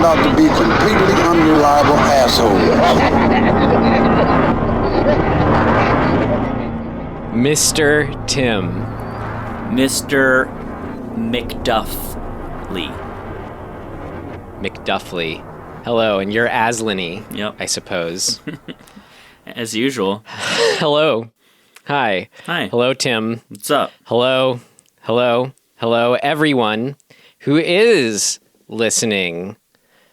out to be completely unreliable assholes. Mr. Tim. Mr. McDuffley. McDuffley. Hello, and you're Aslan-y, Yep. I suppose. As usual. Hello. Hi. Hi. Hello, Tim. What's up? Hello, everyone who is listening.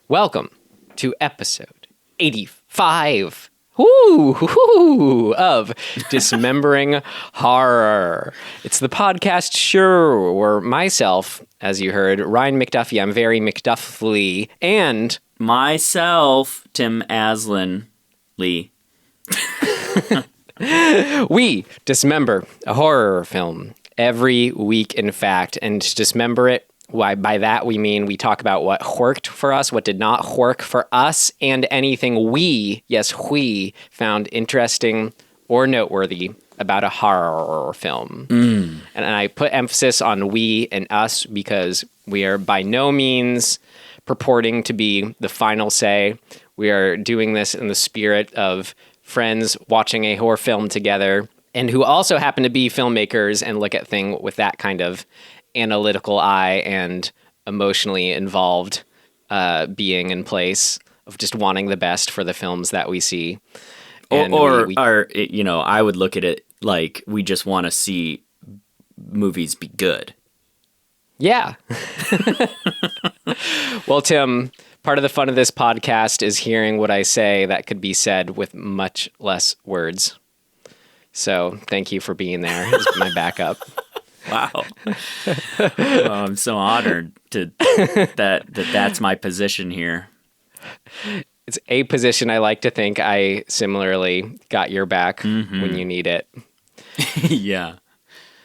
Welcome to episode 85 of Dismembering Horror. It's the podcast show where myself, as you heard, Ryan McDuffie, I'm very McDuffly, and Myself, Tim Aslan Lee. we dismember a horror film every week, in fact, and to dismember it, why by that we mean we talk about what worked for us, what did not work for us, and anything we found interesting or noteworthy about a horror film. And I put emphasis on we and us because we are by no means purporting to be the final say. We are doing this in the spirit of friends watching a horror film together and who also happen to be filmmakers and look at things with that kind of analytical eye and emotionally involved being in place of just wanting the best for the films that we see. And I would look at it like we just want to see movies be good. Yeah. Well, Tim, part of the fun of this podcast is hearing what I say that could be said with much less words. So thank you for being there as my backup. Wow. Well, I'm so honored to that's my position here. It's a position I like to think I similarly got your back when you need it. Yeah.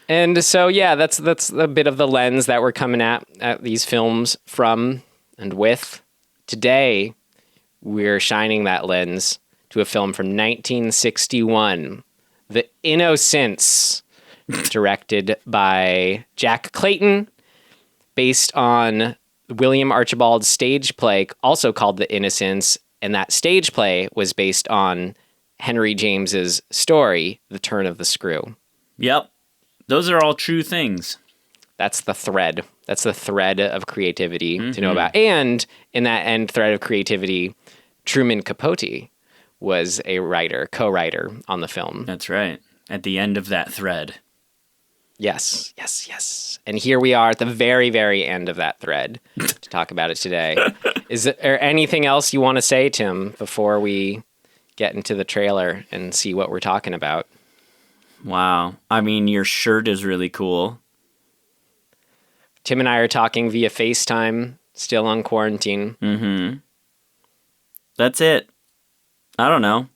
And so, yeah, that's a bit of the lens that we're coming at these films from and with. Today, we're shining that lens to a film from 1961, The Innocents, directed by Jack Clayton, based on William Archibald's stage play, also called The Innocents, and that stage play was based on Henry James's story, The Turn of the Screw. Yep. Those are all true things. That's the thread. That's the thread of creativity to know about. And in that end thread of creativity, Truman Capote was a co-writer on the film. That's right. At the end of that thread. Yes. And here we are at the very, very end of that thread to talk about it today. Is there anything else you want to say, Tim, before we get into the trailer and see what we're talking about? Wow. I mean, your shirt is really cool. Tim and I are talking via FaceTime, still on quarantine. Mm-hmm. That's it. I don't know.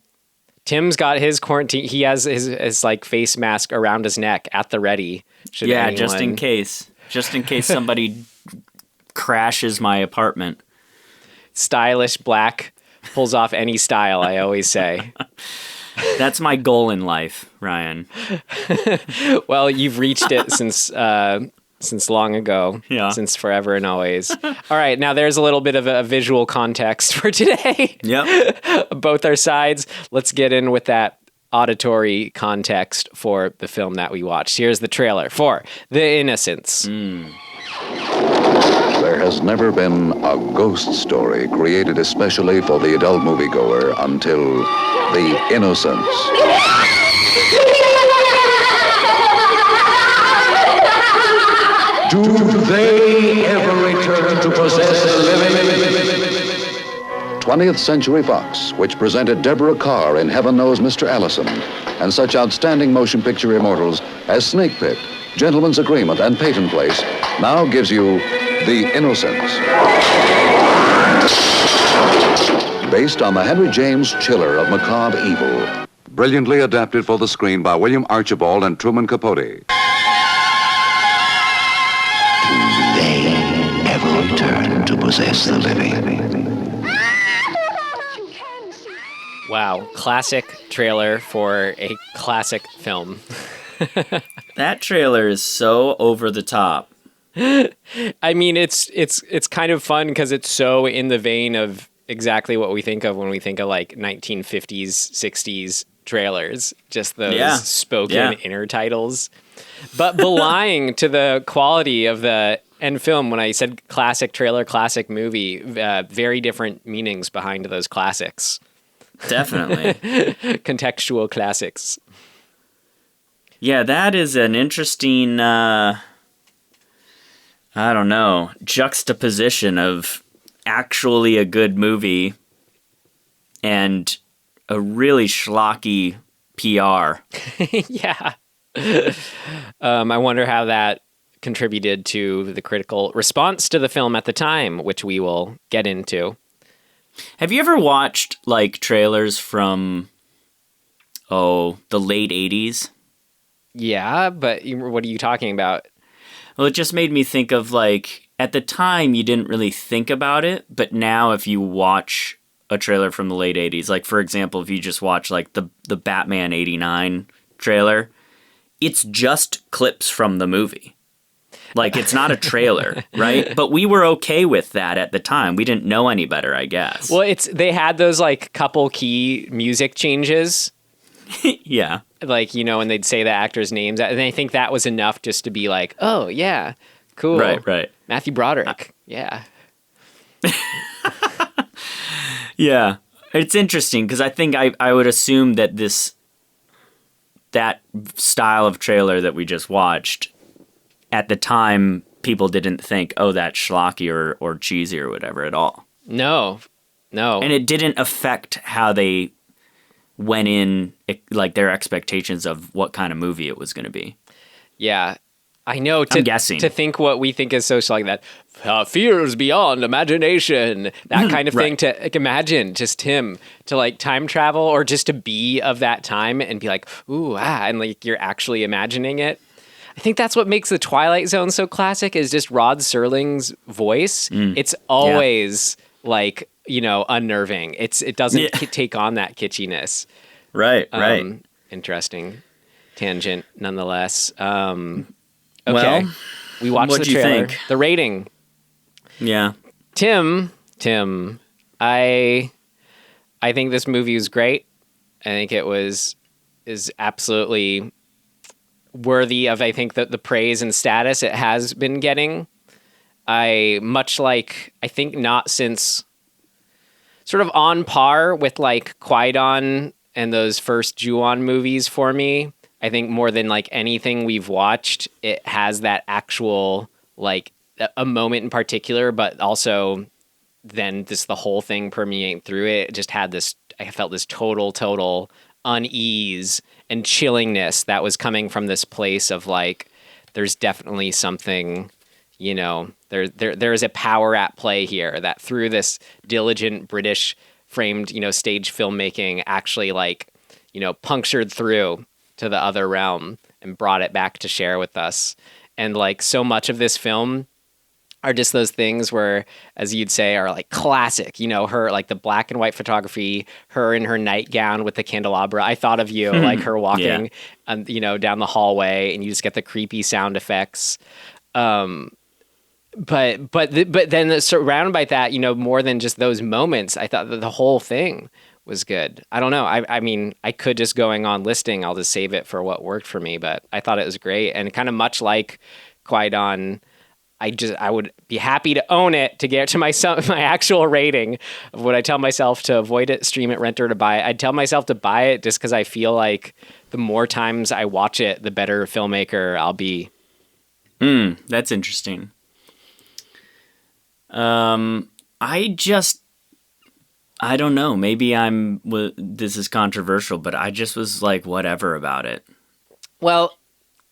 Tim's got his quarantine. He has his like face mask around his neck at the ready. Just in case. Just in case somebody crashes my apartment. Stylish black, pulls off any style, I always say. That's my goal in life, Ryan. Well, you've reached it since long ago. Yeah. Since forever and always. All right, now there's a little bit of a visual context for today. Yep. Both our sides. Let's get in with that auditory context for the film that we watched. Here's the trailer for The Innocents. There has never been a ghost story created especially for the adult moviegoer until The Innocents. Do they ever return to possess the living? 20th Century Fox, which presented Deborah Carr in Heaven Knows Mr. Allison, and such outstanding motion picture immortals as Snake Pit, Gentleman's Agreement, and Peyton Place, now gives you The Innocents. Based on the Henry James chiller of macabre evil. Brilliantly adapted for the screen by William Archibald and Truman Capote. Do they ever return to possess the living? Wow, classic trailer for a classic film. That trailer is so over the top. I mean, it's kind of fun because it's so in the vein of exactly what we think of when we think of like 1950s, 60s trailers, just those spoken inner titles, but belying to the quality of the end film. When I said classic trailer, classic movie, very different meanings behind those classics. Definitely. Contextual classics. Yeah, that is an interesting, I don't know, juxtaposition of actually a good movie and a really schlocky PR. Yeah. I wonder how that contributed to the critical response to the film at the time, which we will get into. Have you ever watched, like, trailers from, the late 80s? Yeah, but what are you talking about? Well, it just made me think of, like, at the time you didn't really think about it, but now if you watch a trailer from the late 80s, like, for example, if you just watch, like, the Batman 89 trailer, it's just clips from the movie. Like, it's not a trailer, right? But we were okay with that at the time. We didn't know any better, I guess. Well, they had those, like, couple key music changes. Yeah. Like, you know, and they'd say the actors' names. And I think that was enough just to be like, oh, yeah, cool. Right. Matthew Broderick. Yeah. Yeah. It's interesting because I think I would assume that that style of trailer that we just watched, at the time, people didn't think, oh, that's schlocky or cheesy or whatever at all. No. And it didn't affect how they went in, like, their expectations of what kind of movie it was going to be. Yeah. I know. I'm guessing. To think what we think is social, like that, fears beyond imagination, that kind of thing. To like, imagine just him to like time travel or just to be of that time and be like, ooh, and like you're actually imagining it. I think that's what makes the Twilight Zone so classic is just Rod Serling's voice. It's always like, you know, unnerving. It doesn't take on that kitschiness. Right. Interesting tangent nonetheless. Okay. Well, we watched the trailer. Think? The rating. Yeah. Tim, I think this movie was great. I think it is absolutely worthy of, I think, the praise and status it has been getting. I think not since sort of on par with like Qui-Gon and those first Ju-On movies for me. I think more than like anything we've watched, it has that actual like a moment in particular, but also then just the whole thing permeating through it. It just had this, I felt this total unease and chillingness that was coming from this place of like, there's definitely something, you know, there is a power at play here that through this diligent British framed, you know, stage filmmaking actually like, you know, punctured through to the other realm and brought it back to share with us. And like so much of this film are just those things where, as you'd say, are like classic, you know, her, like the black and white photography, her in her nightgown with the candelabra. I thought of you, like her walking, you know, down the hallway and you just get the creepy sound effects. But then surrounded by that, you know, more than just those moments, I thought that the whole thing was good. I don't know. I mean, I could just going on listing. I'll just save it for what worked for me, but I thought it was great. And kind of much like Qui-Gon, I would be happy to own it to get to my actual rating of what I tell myself to avoid it, stream it, rent, or to buy it. I'd tell myself to buy it just because I feel like the more times I watch it, the better filmmaker I'll be. That's interesting. I don't know. Maybe this is controversial, but I just was like, whatever about it. Well,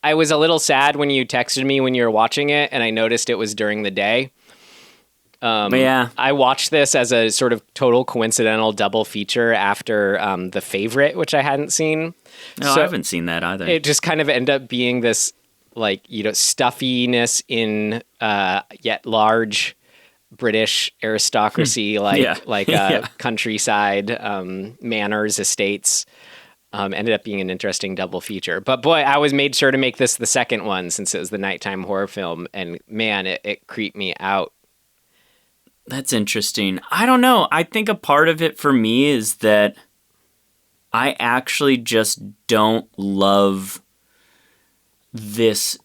I was a little sad when you texted me when you were watching it, and I noticed it was during the day. Yeah. I watched this as a sort of total coincidental double feature after The Favorite, which I hadn't seen. No, I haven't seen that either. It just kind of ended up being this, like, you know, stuffiness in yet large British aristocracy, countryside, manors, estates. Ended up being an interesting double feature. But boy, I was made sure to make this the second one since it was the nighttime horror film. And man, it creeped me out. That's interesting. I don't know. I think a part of it for me is that I actually just don't love this.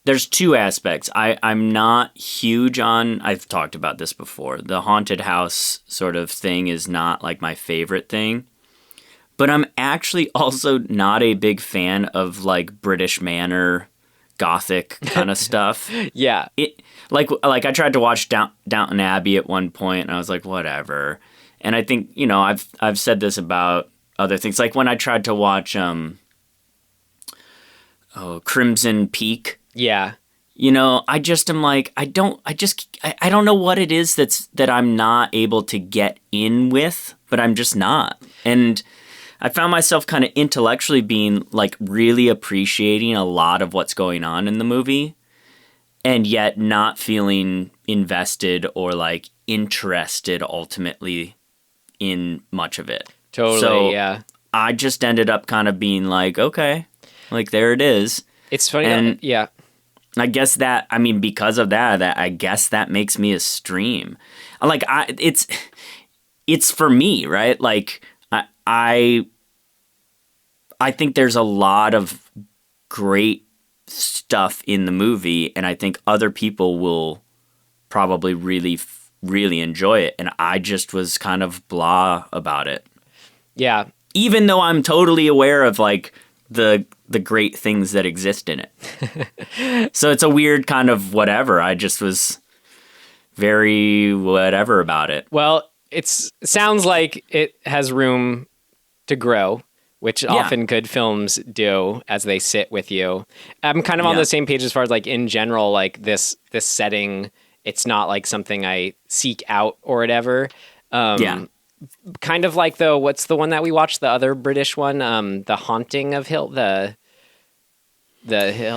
There's two aspects. I'm not huge on, I've talked about this before, the haunted house sort of thing is not like my favorite thing. But I'm actually also not a big fan of like British manor, gothic kind of stuff. Yeah. It like I tried to watch Downton Abbey at one point, and I was like, whatever. And I think I've said this about other things. Like when I tried to watch Crimson Peak. Yeah. I just am like I don't know what it is that I'm not able to get in with, but I'm just not. And I found myself kind of intellectually being like really appreciating a lot of what's going on in the movie and yet not feeling invested or like interested ultimately in much of it. Totally, so yeah. I just ended up kind of being like, okay, like there it is. It's funny. And yeah. I guess because of that I guess that makes me a stream. Like it's for me, right? Like I think there's a lot of great stuff in the movie, and I think other people will probably really, really enjoy it. And I just was kind of blah about it. Yeah. Even though I'm totally aware of like the great things that exist in it. So it's a weird kind of whatever. I just was very whatever about it. Well, it sounds like it has room to grow, which often good films do as they sit with you. I'm kind of on the same page as far as like in general, like this setting, it's not like something I seek out or whatever. Kind of like though, what's the one that we watched? The other British one, The Haunting of the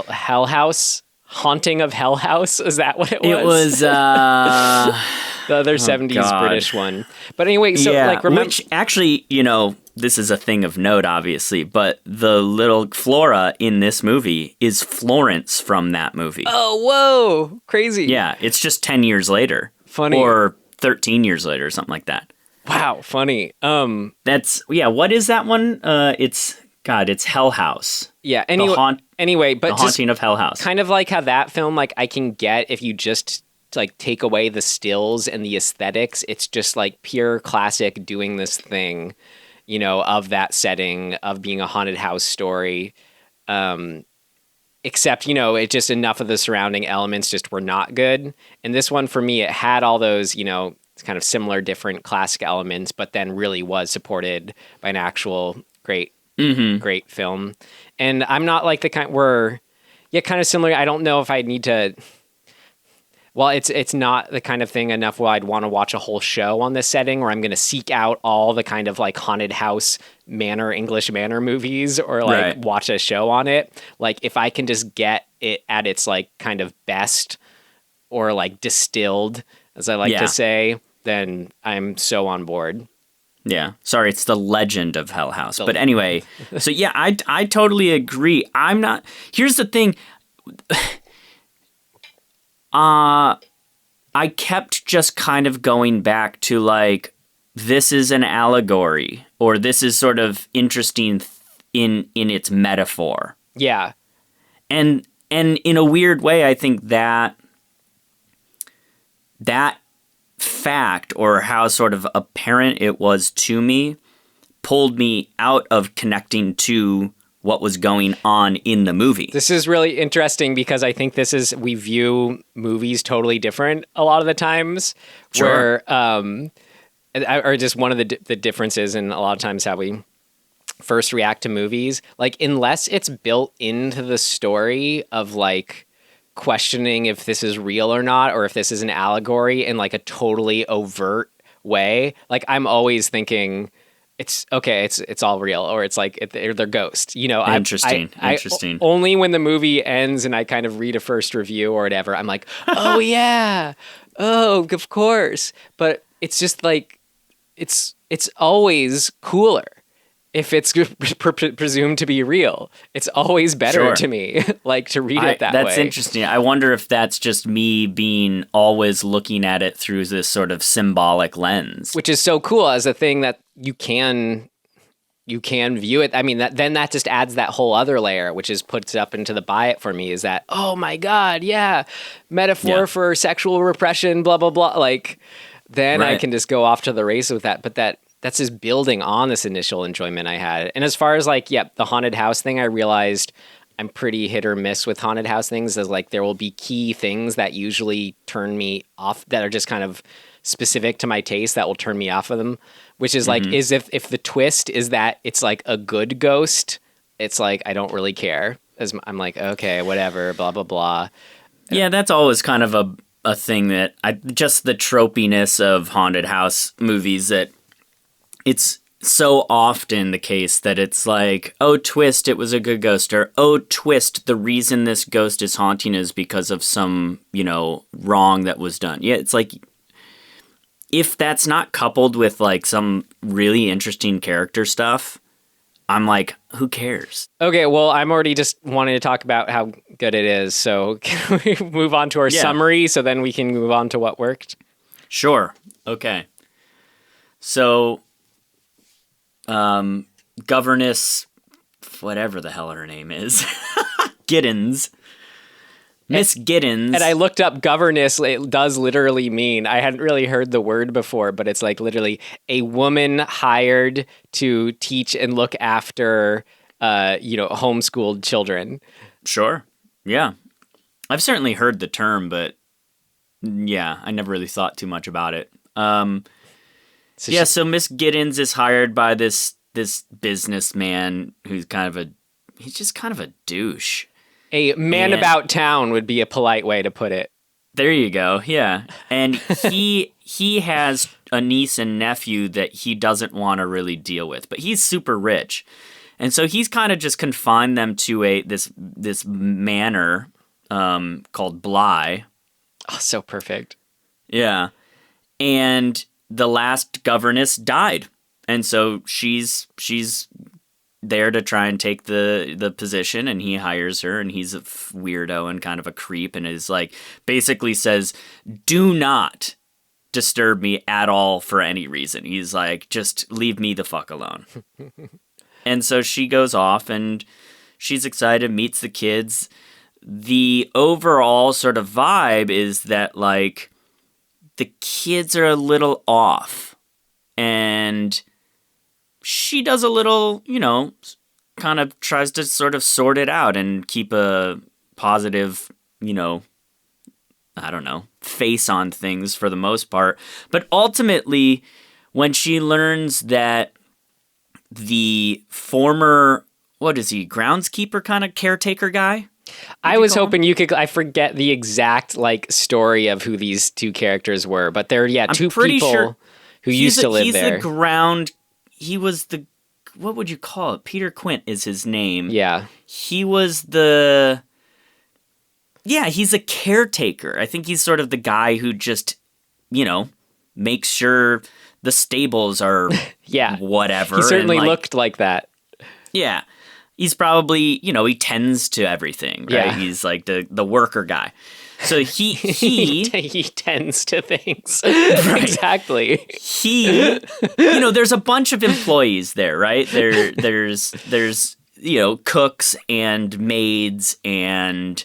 Hell House. Haunting of Hell House. Is that what it was? It was the other 70s British one. But anyway, so like remember, which actually, this is a thing of note, obviously, but the little Flora in this movie is Florence from that movie. Oh, whoa. Crazy. Yeah, it's just 10 years later. Funny. Or 13 years later, or something like that. Wow, funny. What is that one? It's Hell House. Yeah, anyway, but The Haunting of Hell House. Kind of like how that film, like I can get if you just like take away the stills and the aesthetics, it's just like pure classic doing this thing, of that setting, of being a haunted house story. Except, it just enough of the surrounding elements just were not good. And this one for me, it had all those, kind of similar, different classic elements, but then really was supported by an actual great film. And I'm not like the kind where, kind of similar. I don't know if I need to. Well, it's not the kind of thing enough where I'd want to watch a whole show on this setting, where I'm going to seek out all the kind of like haunted house English manor movies, or like watch a show on it. Like if I can just get it at its like kind of best, or like distilled, as I like to say, then I'm so on board. Yeah. Sorry, it's The Legend of Hell House. But anyway, so yeah, I totally agree. I'm not. Here's the thing. I kept just kind of going back to like, this is an allegory, or this is sort of interesting in its metaphor. Yeah. And in a weird way, I think that fact, or how sort of apparent it was to me, pulled me out of connecting to what was going on in the movie. This is really interesting because I think we view movies totally different a lot of the times. Sure. Where, or just one of the differences in a lot of times how we first react to movies. Like, unless it's built into the story of like questioning if this is real or not, or if this is an allegory in like a totally overt way, like I'm always thinking, it's okay, it's all real, or it's like they're ghosts. Interesting. Only when the movie ends and I kind of read a first review or whatever, I'm like, oh yeah, oh of course. But it's just like it's always cooler if it's presumed to be real. It's always better Sure. to me, like, to read it that way. That's interesting. I wonder if that's just me being always looking at it through this sort of symbolic lens. Which is so cool as a thing that you can view it. I mean, then that just adds that whole other layer, which is puts up into the buy it for me, is that, oh my God, yeah, metaphor for sexual repression, blah, blah, blah. Like, then I can just go off to the race with that. But that's just building on this initial enjoyment I had. And as far as like, the haunted house thing, I realized I'm pretty hit or miss with haunted house things. As like, there will be key things that usually turn me off, that are just kind of specific to my taste, that will turn me off of them, which is like, is if the twist is that it's like a good ghost, it's like, I don't really care. As I'm like, okay, whatever, blah, blah, blah. Yeah, that's always kind of a thing that just the tropiness of haunted house movies, that it's so often the case that it's like, oh, twist, it was a good ghost, or oh, twist, the reason this ghost is haunting is because of some, wrong that was done. Yeah, it's like, if that's not coupled with like some really interesting character stuff, I'm like, who cares? Okay, well, I'm already just wanting to talk about how good it is. So can we move on to our summary so then we can move on to what worked? Sure. Okay. So, governess, whatever the hell her name is, Giddens. Miss Giddens. And I looked up governess. It does literally mean, I hadn't really heard the word before, but it's like literally a woman hired to teach and look after, homeschooled children. Sure. Yeah. I've certainly heard the term, but yeah, I never really thought too much about it. So Miss Giddens is hired by this businessman who's he's just kind of a douche. A man about town would be a polite way to put it. There you go. Yeah. And he has a niece and nephew that he doesn't want to really deal with, but he's super rich. And so he's kind of just confined them to this manor called Bly. Oh, so perfect. Yeah. And the last governess died. And so she's there to try and take the position, and he hires her, and he's a weirdo and kind of a creep, and is like, basically says, do not disturb me at all for any reason. He's like, just leave me the fuck alone. And so she goes off, and she's excited, meets the kids. The overall sort of vibe is that, like, the kids are a little off, and she does a little, kind of tries to sort of sort it out and keep a positive, face on things for the most part. But ultimately, when she learns that the former, what is he, groundskeeper kind of caretaker guy? I was hoping you could. I forget the exact story of who these two characters were, but they're two people who used to live there. He was the, what would you call it? Peter Quint is his name. Yeah. He was he's a caretaker. I think he's sort of the guy who just, makes sure the stables are whatever. He certainly looked like that. Yeah. He's probably, he tends to everything, right? Yeah. He's like the worker guy. So he tends to things. Right. Exactly. There's a bunch of employees there, right? There's cooks and maids and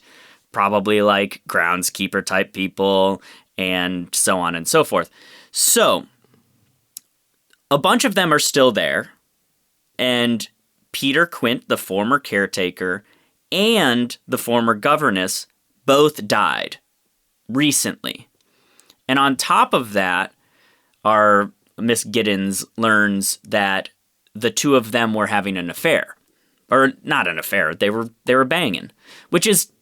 probably like groundskeeper type people and so on and so forth. So a bunch of them are still there, and Peter Quint, the former caretaker, and the former governess both died recently. And on top of that, our Miss Giddens learns that the two of them were having an affair. Or not an affair, they were banging, which is,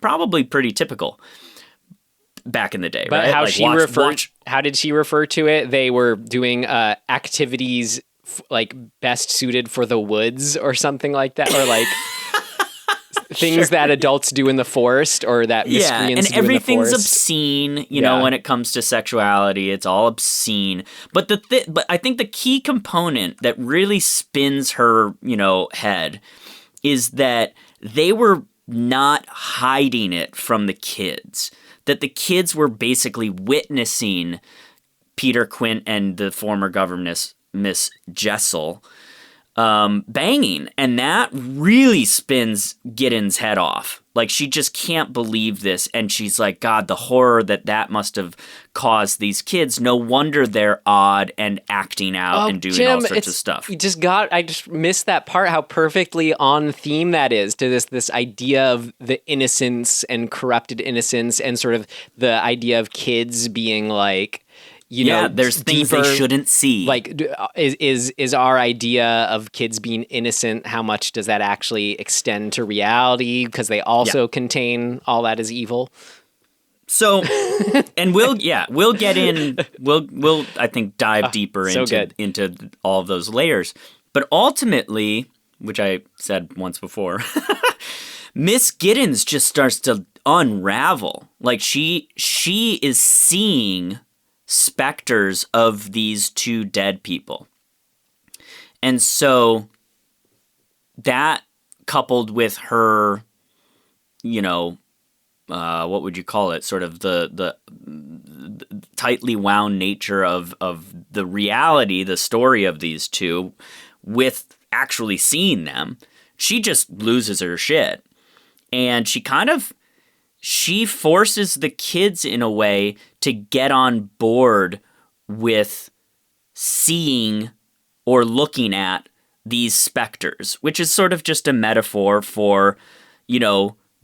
probably pretty typical back in the day, but right? How did she refer to it? They were doing activities best suited for the woods or something like that, or things that adults do in the forest or that miscreants and do in the everything's forest. obscene. You know, when it comes to sexuality, it's all obscene. But but I think the key component that really spins her, head is that they were not hiding it from the kids. That the kids were basically witnessing Peter Quint and the former governess, Miss Jessel, banging, and that really spins Giddens' head off. Like, she just can't believe this, and she's like, God, the horror that must have caused these kids. No wonder they're odd and acting out and doing all sorts of stuff. I just missed that part, how perfectly on theme that is to this idea of the innocence and corrupted innocence, and sort of the idea of kids being like, there's things they shouldn't see. Like, is our idea of kids being innocent, how much does that actually extend to reality? Because they also contain all that is evil. So, and we'll get in, we'll I think dive deeper into all of those layers. But ultimately, which I said once before, Miss Giddens just starts to unravel. Like, she is seeing specters of these two dead people. And so that, coupled with her, what would you call it? Sort of the tightly wound nature of the reality, the story of these two, with actually seeing them, she just loses her shit. And she forces the kids in a way to get on board with seeing or looking at these specters, which is sort of just a metaphor for,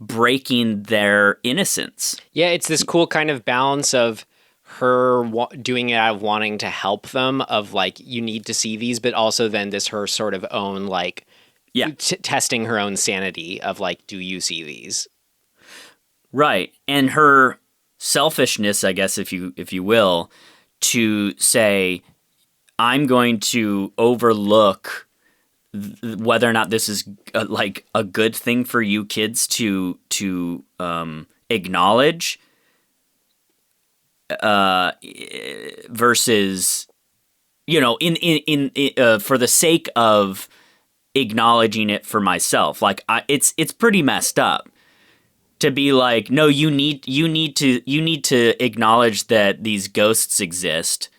breaking their innocence. Yeah, it's this cool kind of balance of her doing it out of wanting to help them, of like, you need to see these, but also then this her sort of own, like, testing her own sanity of like, do you see these? Right. And her selfishness, I guess, if you will, to say, I'm going to overlook whether or not this is like a good thing for you kids to acknowledge, versus, in for the sake of acknowledging it for myself. Like, it's pretty messed up. To be like, no, you need to acknowledge that these ghosts exist,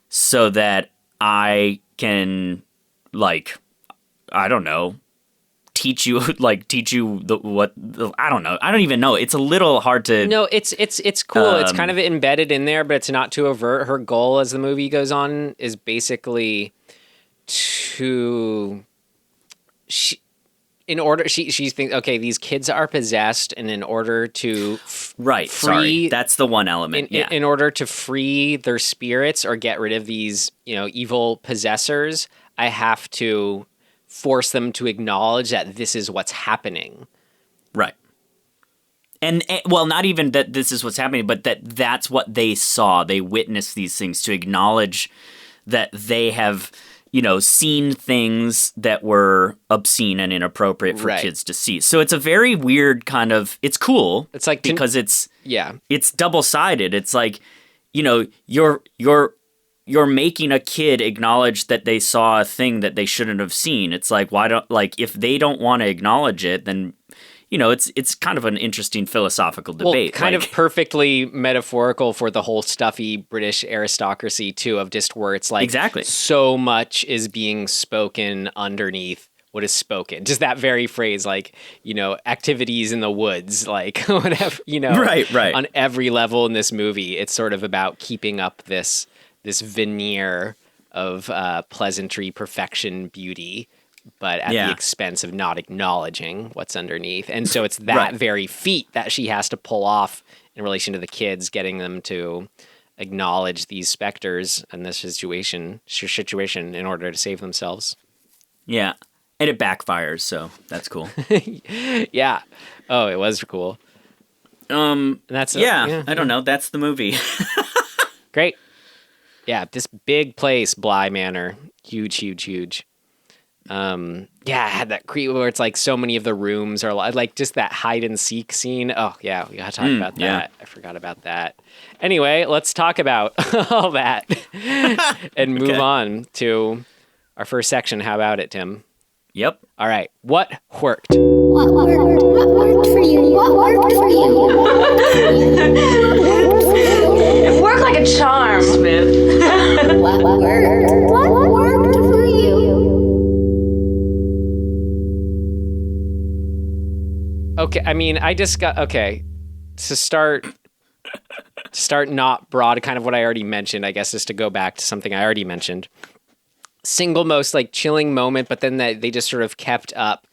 so that I can, like, I don't know, teach you I don't know. I don't even know. It's a little hard to. No, it's cool. It's kind of embedded in there, but it's not too overt. Her goal as the movie goes on is basically to she thinks, okay, these kids are possessed, and in order to free, that's the one element. In order to free their spirits or get rid of these, evil possessors, I have to force them to acknowledge that this is what's happening. Right. And well, not even that this is what's happening, but that's what they saw. They witnessed these things, to acknowledge that they have, seen things that were obscene and inappropriate for kids to see. So it's a very weird kind of, it's cool. It's like, because it's double-sided. It's like, you're making a kid acknowledge that they saw a thing that they shouldn't have seen. It's like, if they don't want to acknowledge it, then, it's kind of an interesting philosophical debate. Well, kind of perfectly metaphorical for the whole stuffy British aristocracy too, of just where it's like, exactly, so much is being spoken underneath what is spoken. Just that very phrase, like, activities in the woods, like whatever, right. On every level in this movie, it's sort of about keeping up this veneer of pleasantry, perfection, beauty, but at the expense of not acknowledging what's underneath. And so it's that very feat that she has to pull off in relation to the kids, getting them to acknowledge these specters and this situation in order to save themselves. Yeah. And it backfires, so that's cool. Yeah. Oh, it was cool. I don't know. That's the movie. Great. Yeah, this big place, Bly Manor. Huge, huge, huge. Yeah, I had that creep where it's like so many of the rooms are like just that hide and seek scene. Oh yeah, we gotta talk about that. yeah. I forgot about that. Anyway, let's talk about all that and move on to our first section. How about it, Tim? Yep. All right. What worked? What worked? What worked for you? What worked for you? It worked like a charm, Smith. What worked? What worked for you? Okay, I mean, I just got okay. To start not broad, kind of what I already mentioned, I guess, is to go back to something I already mentioned. Single most like chilling moment, but then they just sort of kept up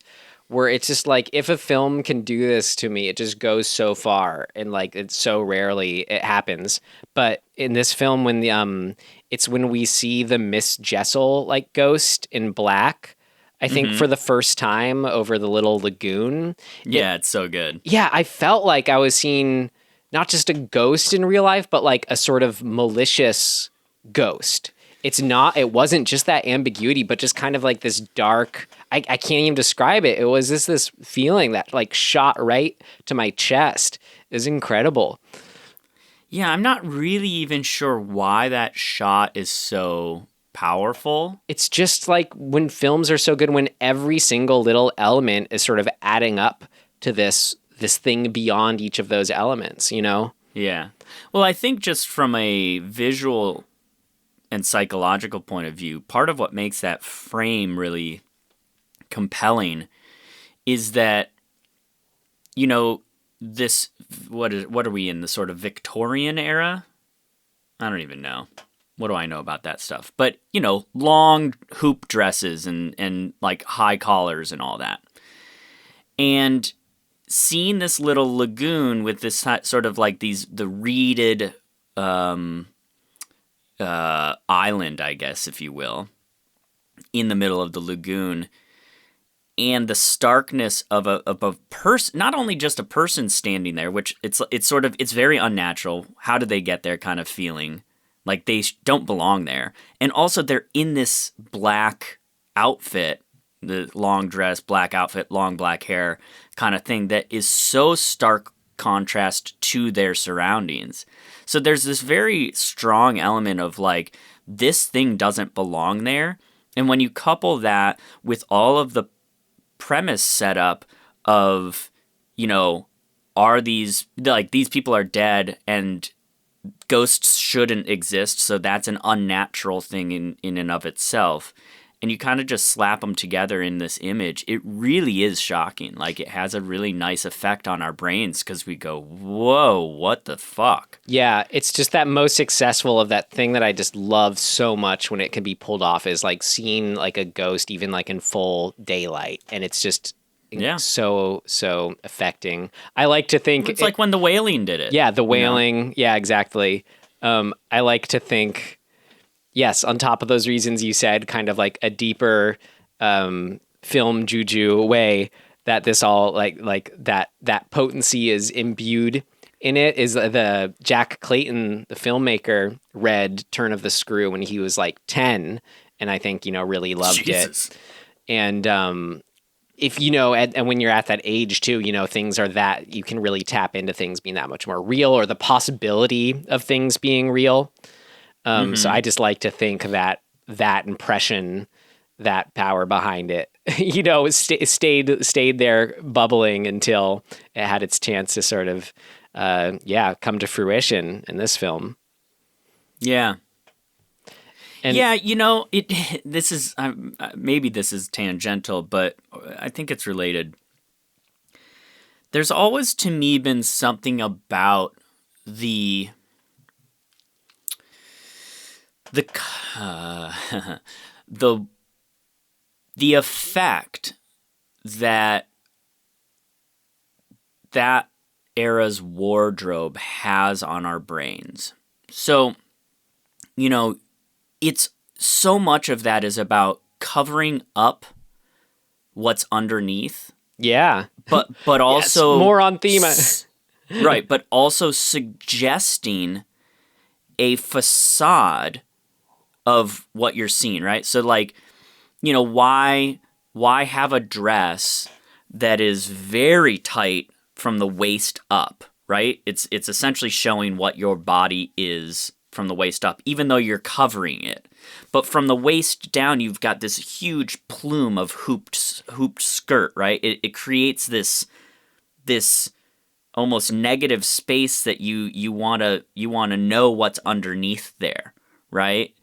where it's just like, if a film can do this to me, it just goes so far, and like it's so rarely it happens. But in this film, when it's when we see the Miss Jessel like ghost in black, I think for the first time over the little lagoon. Yeah, it's so good. Yeah, I felt like I was seeing not just a ghost in real life, but like a sort of malicious ghost. It wasn't just that ambiguity, but just kind of like this dark, I can't even describe it. It was this feeling that like shot right to my chest. It was incredible. Yeah, I'm not really even sure why that shot is so powerful. It's just like when films are so good, when every single little element is sort of adding up to this thing beyond each of those elements, you know? Yeah. Well, I think just from a visual and psychological point of view, part of what makes that frame really compelling is that, you know, this, what are we in, the sort of Victorian era? I don't even know. What do I know about that stuff? But, you know, long hoop dresses and like high collars and all that. And seeing this little lagoon with this sort of like the reeded island, I guess, if you will, in the middle of the lagoon, and the starkness of a person, not only just a person standing there, which it's very unnatural. How did they get there kind of feeling? Like they don't belong there. And also they're in this black outfit, the long dress, black outfit, long black hair kind of thing that is so stark contrast to their surroundings. So there's this very strong element of like, this thing doesn't belong there. And when you couple that with all of the premise setup of, you know, are these people are dead and ghosts shouldn't exist, so that's an unnatural thing in and of itself, and you kind of just slap them together in this image, it really is shocking. Like, it has a really nice effect on our brains because we go, whoa, what the fuck? Yeah, it's just that most successful of that thing that I just love so much when it can be pulled off is like seeing like a ghost even like in full daylight, and it's just so affecting. I like to think it's like when The Wailing did it. Yeah, The Wailing. You know? Yeah, exactly. I like to think, yes, on top of those reasons you said, kind of like a deeper film juju way that this all like that potency is imbued in it is the Jack Clayton, the filmmaker, read Turn of the Screw when he was like 10, and I think, you know, really loved it. And if you know, and when you're at that age too, you know, things are that you can really tap into things being that much more real, or the possibility of things being real. So I just like to think that impression, that power behind it, you know, stayed there bubbling until it had its chance to sort of, come to fruition in this film. Yeah. And yeah, you know, this is maybe this is tangential, but I think it's related. There's always to me been something about the effect that era's wardrobe has on our brains. So, you know, it's so much of that is about covering up what's underneath. Yeah. But also yes, more on theme. Right, but also suggesting a facade of what you're seeing, right? So like, you know, why why have a dress that is very tight from the waist up, right? It's essentially showing what your body is from the waist up, even though you're covering it. But from the waist down, you've got this huge plume of hooped skirt, right? It creates this almost negative space that you wanna know what's underneath there, right?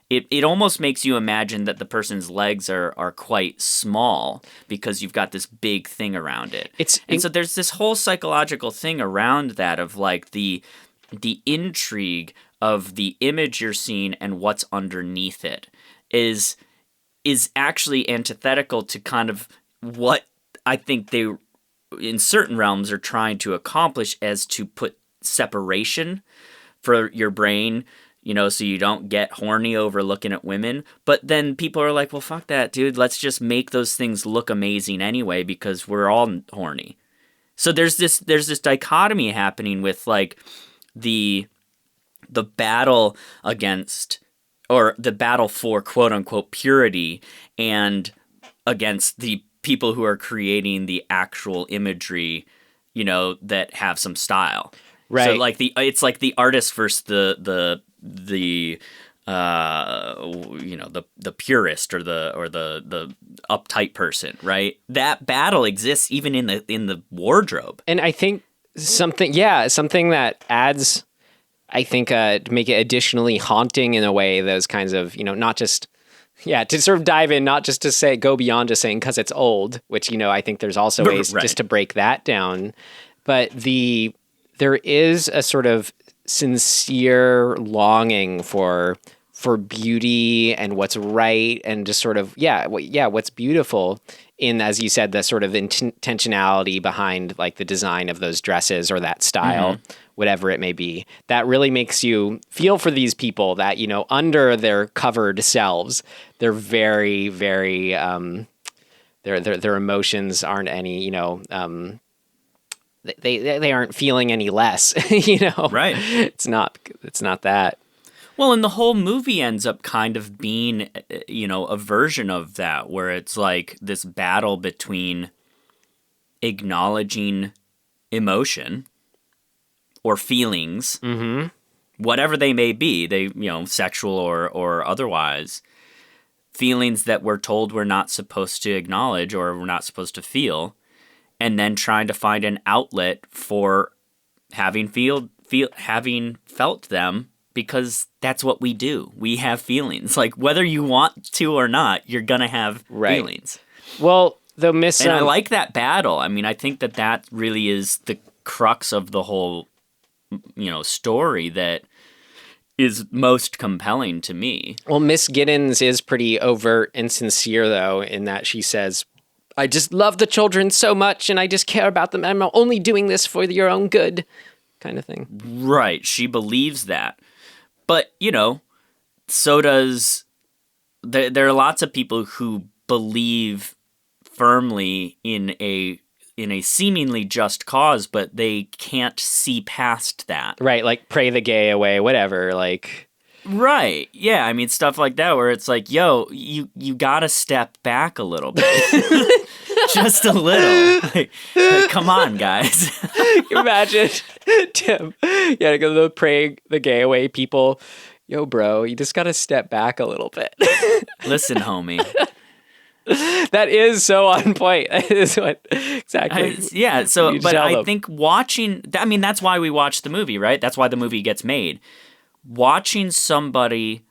It almost makes you imagine that the person's legs are quite small because you've got this big thing around it. So there's this whole psychological thing around that of like the intrigue of the image you're seeing and what's underneath it is actually antithetical to kind of what I think they, in certain realms, are trying to accomplish, as to put separation for your brain, so you don't get horny over looking at women. But then people are like, well, fuck that, dude. Let's just make those things look amazing anyway because we're all horny. So there's this dichotomy happening with like the battle against, or the battle for quote unquote purity, and against the people who are creating the actual imagery, that have some style. Right. So like it's like the artist versus the purist or the uptight person, right? That battle exists even in the wardrobe. And I think something that adds, I think, to make it additionally haunting in a way, those kinds of, not just, to sort of dive in, not just to go beyond just saying because it's old, which, I think there's also ways right. just to break that down. But there is a sort of sincere longing for beauty and what's right, and just sort of, what's beautiful in, as you said, the sort of intentionality behind like the design of those dresses or that style, whatever it may be, that really makes you feel for these people that, under their covered selves, they're very, very, their emotions aren't any, they aren't feeling any less, Right. It's not that. Well, and the whole movie ends up kind of being, a version of that, where it's like this battle between acknowledging emotion or feelings, whatever they may be, sexual or otherwise, feelings that we're told we're not supposed to acknowledge or we're not supposed to feel, and then trying to find an outlet for having felt them, because that's what we do. We have feelings. Like, whether you want to or not, you're going to have feelings. Well, and I like that battle. I mean, I think that really is the crux of the whole, story that is most compelling to me. Well, Miss Giddens is pretty overt and sincere, though, in that she says, I just love the children so much and I just care about them. I'm only doing this for your own good, kind of thing. Right. She believes that. But, so does... There are lots of people who believe firmly in a seemingly just cause, but they can't see past that. Right, like pray the gay away, whatever, like... Right, yeah, I mean, stuff like that, where it's like, yo, you gotta step back a little bit. Just a little. Like, come on, guys. Can you imagine, Tim, to go to pray the gay away people. Yo, bro, you just gotta step back a little bit. Listen, homie. That is so on point. That is what exactly. But I think watching, that's why we watch the movie, right? That's why the movie gets made. Watching somebody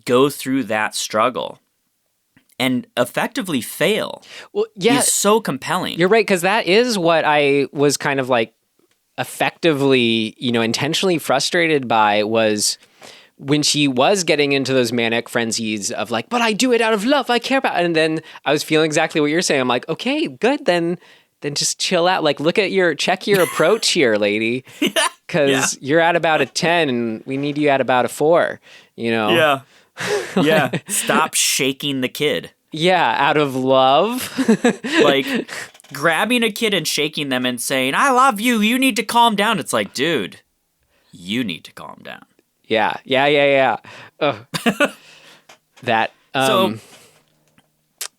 go through that struggle and effectively fail is so compelling. You're right, because that is what I was kind of like effectively, intentionally frustrated by, was when she was getting into those manic frenzies of like, but I do it out of love, I care about it. And then I was feeling exactly what you're saying. I'm like, okay, good, then just chill out. Like, check your approach here, lady. Because you're at about a 10 and we need you at about a 4, Yeah. Yeah. Stop shaking the kid. Yeah, out of love. Like, grabbing a kid and shaking them and saying, I love you, you need to calm down. It's like, dude, you need to calm down. Yeah. That. So,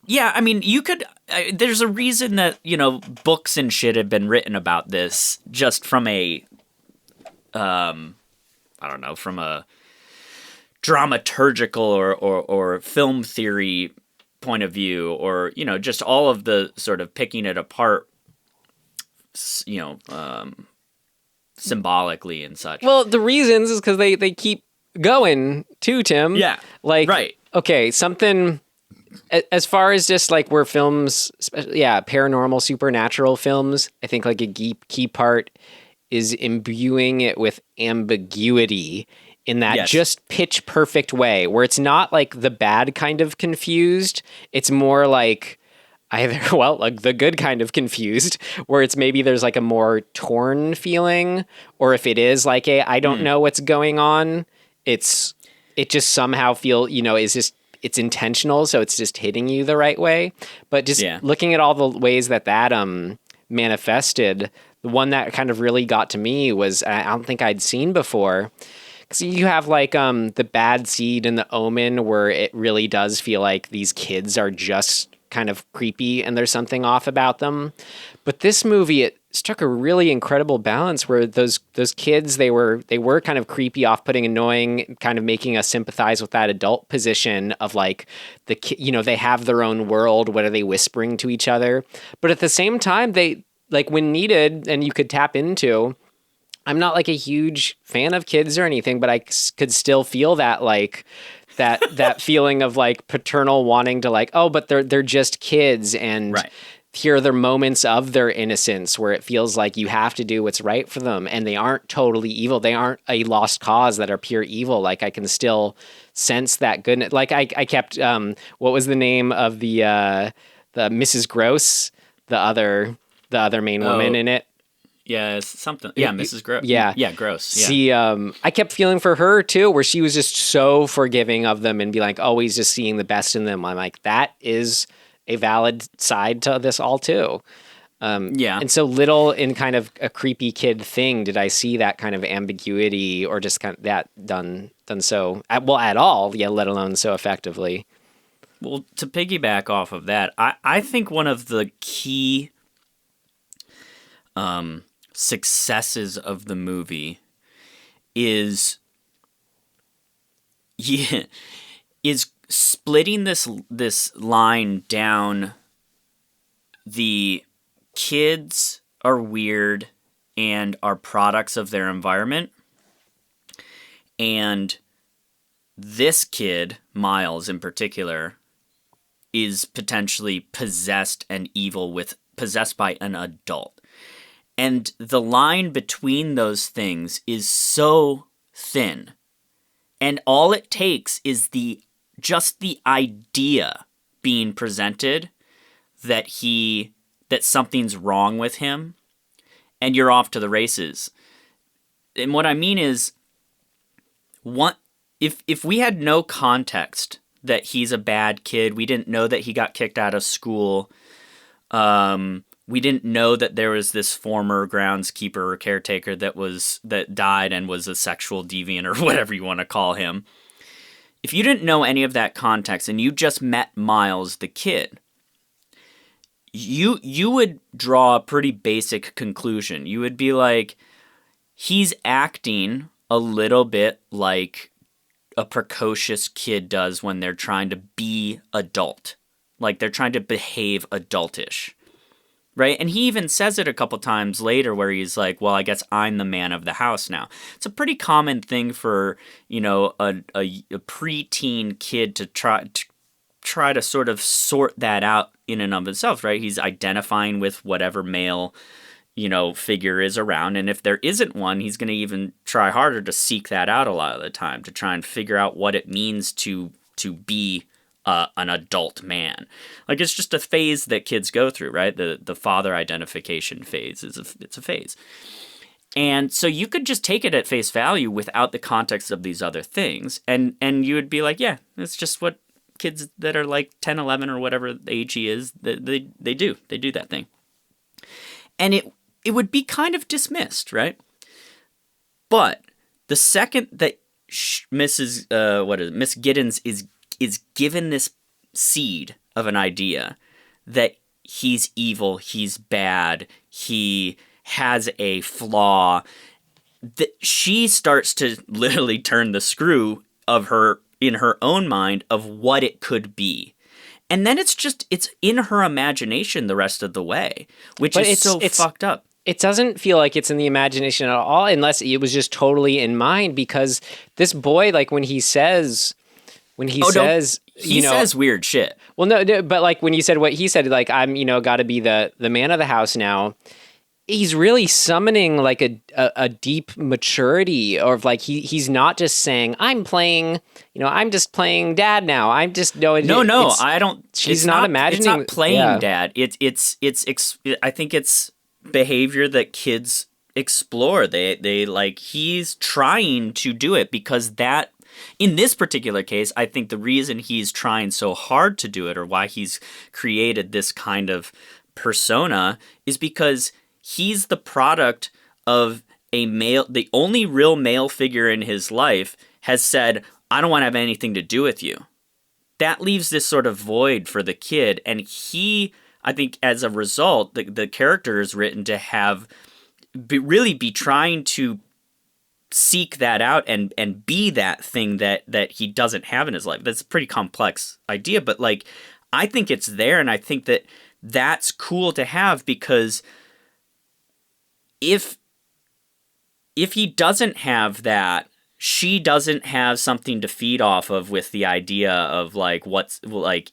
Yeah, I mean, you could. There's a reason that books and shit have been written about this, just from a, I don't know, from a dramaturgical or film theory point of view, or just all of the sort of picking it apart, symbolically and such. Well, the reasons is because they keep going too, Tim. Yeah, like right. Okay, something. As far as just like where films, paranormal, supernatural films, I think like a key part is imbuing it with ambiguity in that just pitch perfect way, where it's not like the bad kind of confused. It's more like either, like the good kind of confused, where it's maybe there's like a more torn feeling, or if it is like I don't know what's going on, it just somehow it's intentional, so it's just hitting you the right way. But just looking at all the ways that manifested, the one that kind of really got to me was, I don't think I'd seen before, because you have like the Bad Seed and the Omen, where it really does feel like these kids are just kind of creepy and there's something off about them. But this movie, it struck a really incredible balance where those kids, they were kind of creepy, off-putting, annoying, kind of making us sympathize with that adult position of like they have their own world. What are they whispering to each other? But at the same time, they, like, when needed and you could tap into, I'm not like a huge fan of kids or anything, but I could still feel that like that feeling of like paternal wanting to like, oh, but they're just kids, and here are their moments of their innocence where it feels like you have to do what's right for them, and they aren't totally evil. They aren't a lost cause that are pure evil. Like I can still sense that goodness. Like I kept what was the name of the Mrs. Gross, the other main woman in it? Yeah, something. Yeah, Mrs. Gross. Yeah. Yeah, Gross. Yeah. See, I kept feeling for her too, where she was just so forgiving of them and be like always just seeing the best in them. I'm like, that is a valid side to this all too. And so little in kind of a creepy kid thing did I see that kind of ambiguity, or just kind of that done so at all, let alone so effectively. Well, to piggyback off of that, I think one of the key successes of the movie is splitting this line down. The kids are weird and are products of their environment, and this kid, Miles in particular, is potentially possessed and evil, possessed by an adult. And the line between those things is so thin. And all it takes is just the idea being presented that something's wrong with him, and you're off to the races. And what I mean is, if we had no context that he's a bad kid, we didn't know that he got kicked out of school, we didn't know that there was this former groundskeeper or caretaker that died and was a sexual deviant, or whatever you want to call him. If you didn't know any of that context and you just met Miles the kid, you would draw a pretty basic conclusion. You would be like, he's acting a little bit like a precocious kid does when they're trying to be adult. Like they're trying to behave adultish. Right? And he even says it a couple times later where he's like, well, I guess I'm the man of the house now. It's a pretty common thing for, a preteen kid to try to sort of sort that out in and of itself, right? He's identifying with whatever male, figure is around. And if there isn't one, he's going to even try harder to seek that out a lot of the time, to try and figure out what it means to be an adult man. Like, it's just a phase that kids go through, right? The father identification phase it's a phase. And so you could just take it at face value without the context of these other things. And you would be like, yeah, it's just what kids that are like 10, 11 or whatever age he is, they do that thing. And it would be kind of dismissed, right? But the second that Miss Giddens is given this seed of an idea that he's evil, he's bad, he has a flaw, that she starts to literally turn the screw of her in her own mind of what it could be. And then it's in her imagination the rest of the way, which is so fucked up. It doesn't feel like it's in the imagination at all, unless it was just totally in mind, because this boy, like when he says, he says weird shit. Well, no, but like when you said what he said, like, I'm, got to be the man of the house now. He's really summoning like a deep maturity, or like he's not just saying, I'm playing, I'm just playing dad now. I'm just no, I don't. She's not imagining. It's not playing dad. I think it's behavior that kids explore. They like, he's trying to do it because that, in this particular case, I think the reason he's trying so hard to do it, or why he's created this kind of persona, is because he's the product of a male. The only real male figure in his life has said, I don't want to have anything to do with you. That leaves this sort of void for the kid. And he, I think as a result, the character is written to really be trying to seek that out and be that thing that he doesn't have in his life. That's a pretty complex idea, but like, I think it's there, and I think that's cool to have, because if he doesn't have that, she doesn't have something to feed off of with the idea of like,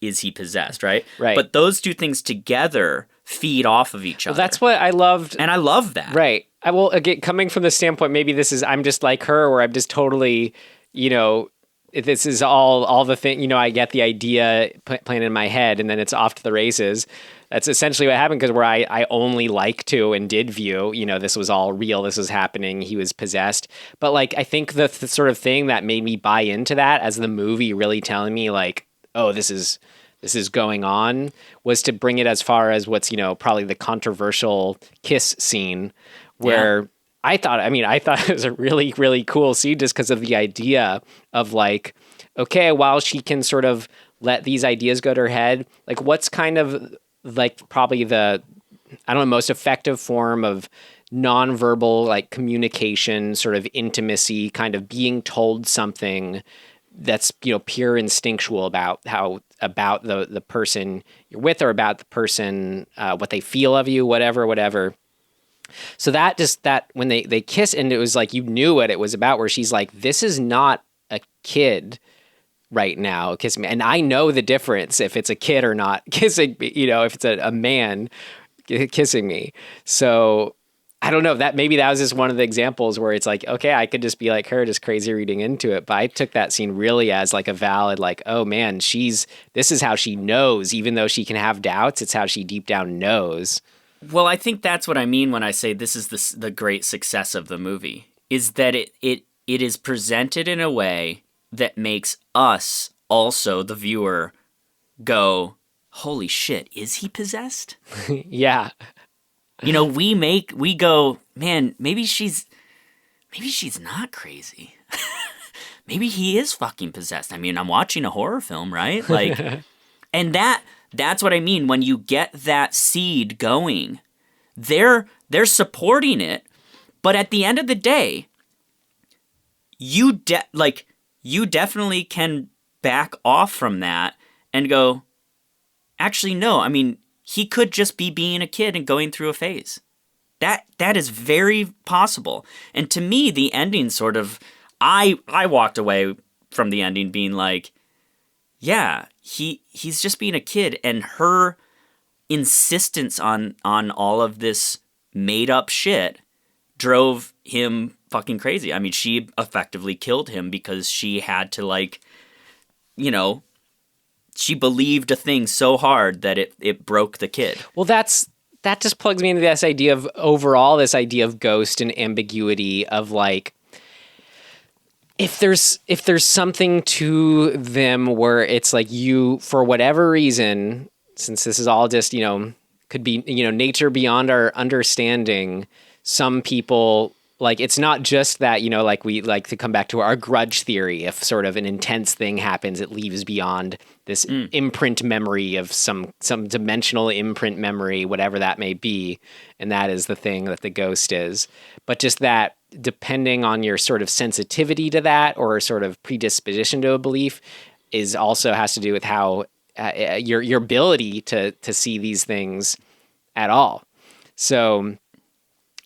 is he possessed, right? Right. But those two things together feed off of each other. Well, that's what I loved. And I love that. Right. I will, again, coming from the standpoint, maybe I'm just like her, where I'm just totally, this is all the thing, I get the idea playing in my head, and then it's off to the races. That's essentially what happened, because where I only like to and did view, this was all real, this was happening, he was possessed. But like, I think the sort of thing that made me buy into that, as the movie really telling me like, oh, this is going on, was to bring it as far as what's, probably the controversial kiss scene, where I thought it was a really, really cool scene, just because of the idea of like, okay, while she can sort of let these ideas go to her head, like what's kind of like probably the, I don't know, most effective form of nonverbal like communication, sort of intimacy, kind of being told something that's, pure instinctual about the person you're with, or about the person, what they feel of you, whatever. So that when they kiss, and it was like, you knew what it was about, where she's like, this is not a kid right now kissing me. And I know the difference if it's a kid or not kissing me, if it's a man kissing me. So I don't know, maybe that was just one of the examples where it's like, okay, I could just be like her, just crazy reading into it. But I took that scene really as like a valid, like, oh man, this is how she knows, even though she can have doubts, it's how she deep down knows. Well, I think that's what I mean when I say this is the great success of the movie, is that it is presented in a way that makes us also, the viewer, go, holy shit, is he possessed? Yeah. We go, man, maybe she's not crazy. Maybe he is fucking possessed. I mean, I'm watching a horror film, right? Like, and that's what I mean when you get that seed going. They're supporting it, but at the end of the day, you definitely can back off from that and go, actually, no, I mean, he could just be being a kid and going through a phase. That is very possible. And to me, the ending sort of, I walked away from the ending being like, yeah, he's just being a kid, and her insistence on all of this made up shit drove him fucking crazy. I mean, she effectively killed him because she had to, like, she believed a thing so hard that it broke the kid. Well, that just plugs me into this idea of ghost and ambiguity of like, if there's something to them where it's like, you, for whatever reason, since this is all just, could be, nature beyond our understanding, some people like, it's not just that, like we like to come back to our grudge theory. If sort of an intense thing happens, it leaves beyond this imprint memory of some dimensional imprint memory, whatever that may be. And that is the thing that the ghost is. But just that, depending on your sort of sensitivity to that or sort of predisposition to a belief, is also has to do with how your ability to see these things at all. So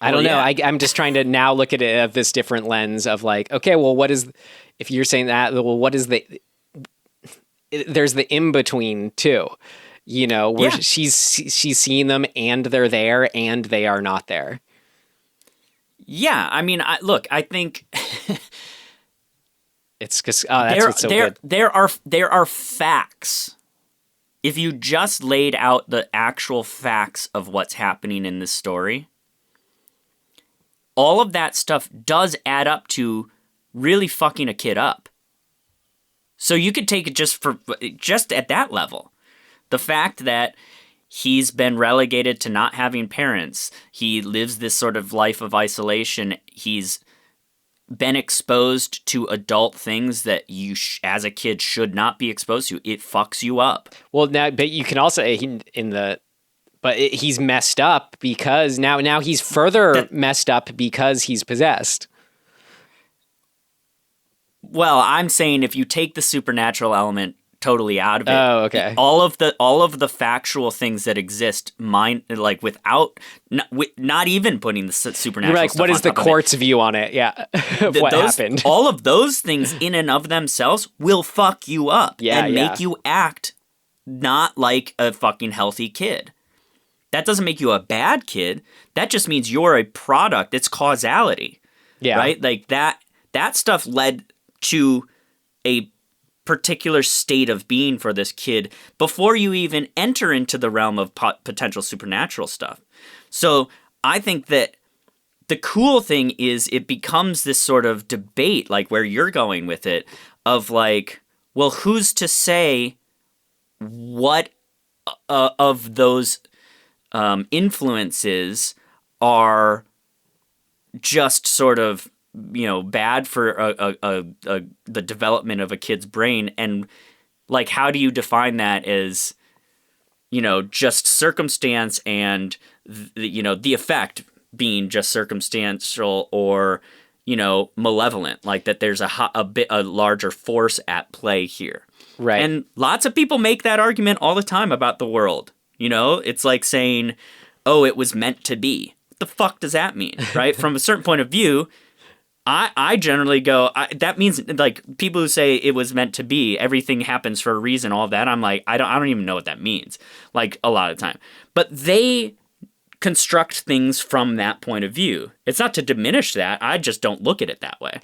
I don't know. I'm just trying to now look at it of this different lens of like, okay, well, what is, if you're saying that, well, what is there's the in between too, where she's seeing them and they're there and they are not there. Yeah. I mean, I think it's because that's what's so good. There are facts. If you just laid out the actual facts of what's happening in this story, all of that stuff does add up to really fucking a kid up. So you could take it just at that level. The fact that he's been relegated to not having parents, he lives this sort of life of isolation, he's been exposed to adult things that you as a kid should not be exposed to. It fucks you up. Well, now, but you can also he's messed up because now he's further messed up because he's possessed. Well, I'm saying if you take the supernatural element totally out of it, okay. all of the factual things that exist, without not even putting the supernatural. You're like, stuff what is on the top of court's view on it? Yeah, of what happened. All of those things in and of themselves will fuck you up and make you act not like a fucking healthy kid. That doesn't make you a bad kid. That just means you're a product. It's causality. Yeah. Right? Like that stuff led to a particular state of being for this kid before you even enter into the realm of potential supernatural stuff. So I think that the cool thing is it becomes this sort of debate, like where you're going with it, of like, well, who's to say what of those influences are just sort of, bad for the development of a kid's brain, and like, how do you define that as, just circumstance and the effect being just circumstantial or, malevolent, like that there's a larger force at play here. Right. And lots of people make that argument all the time about the world. It's like saying, oh, it was meant to be. What the fuck does that mean? Right? From a certain point of view, I generally go, that means, like, people who say it was meant to be, everything happens for a reason, all of that, I'm like, I don't even know what that means, like, a lot of the time. But they construct things from that point of view. It's not to diminish that, I just don't look at it that way.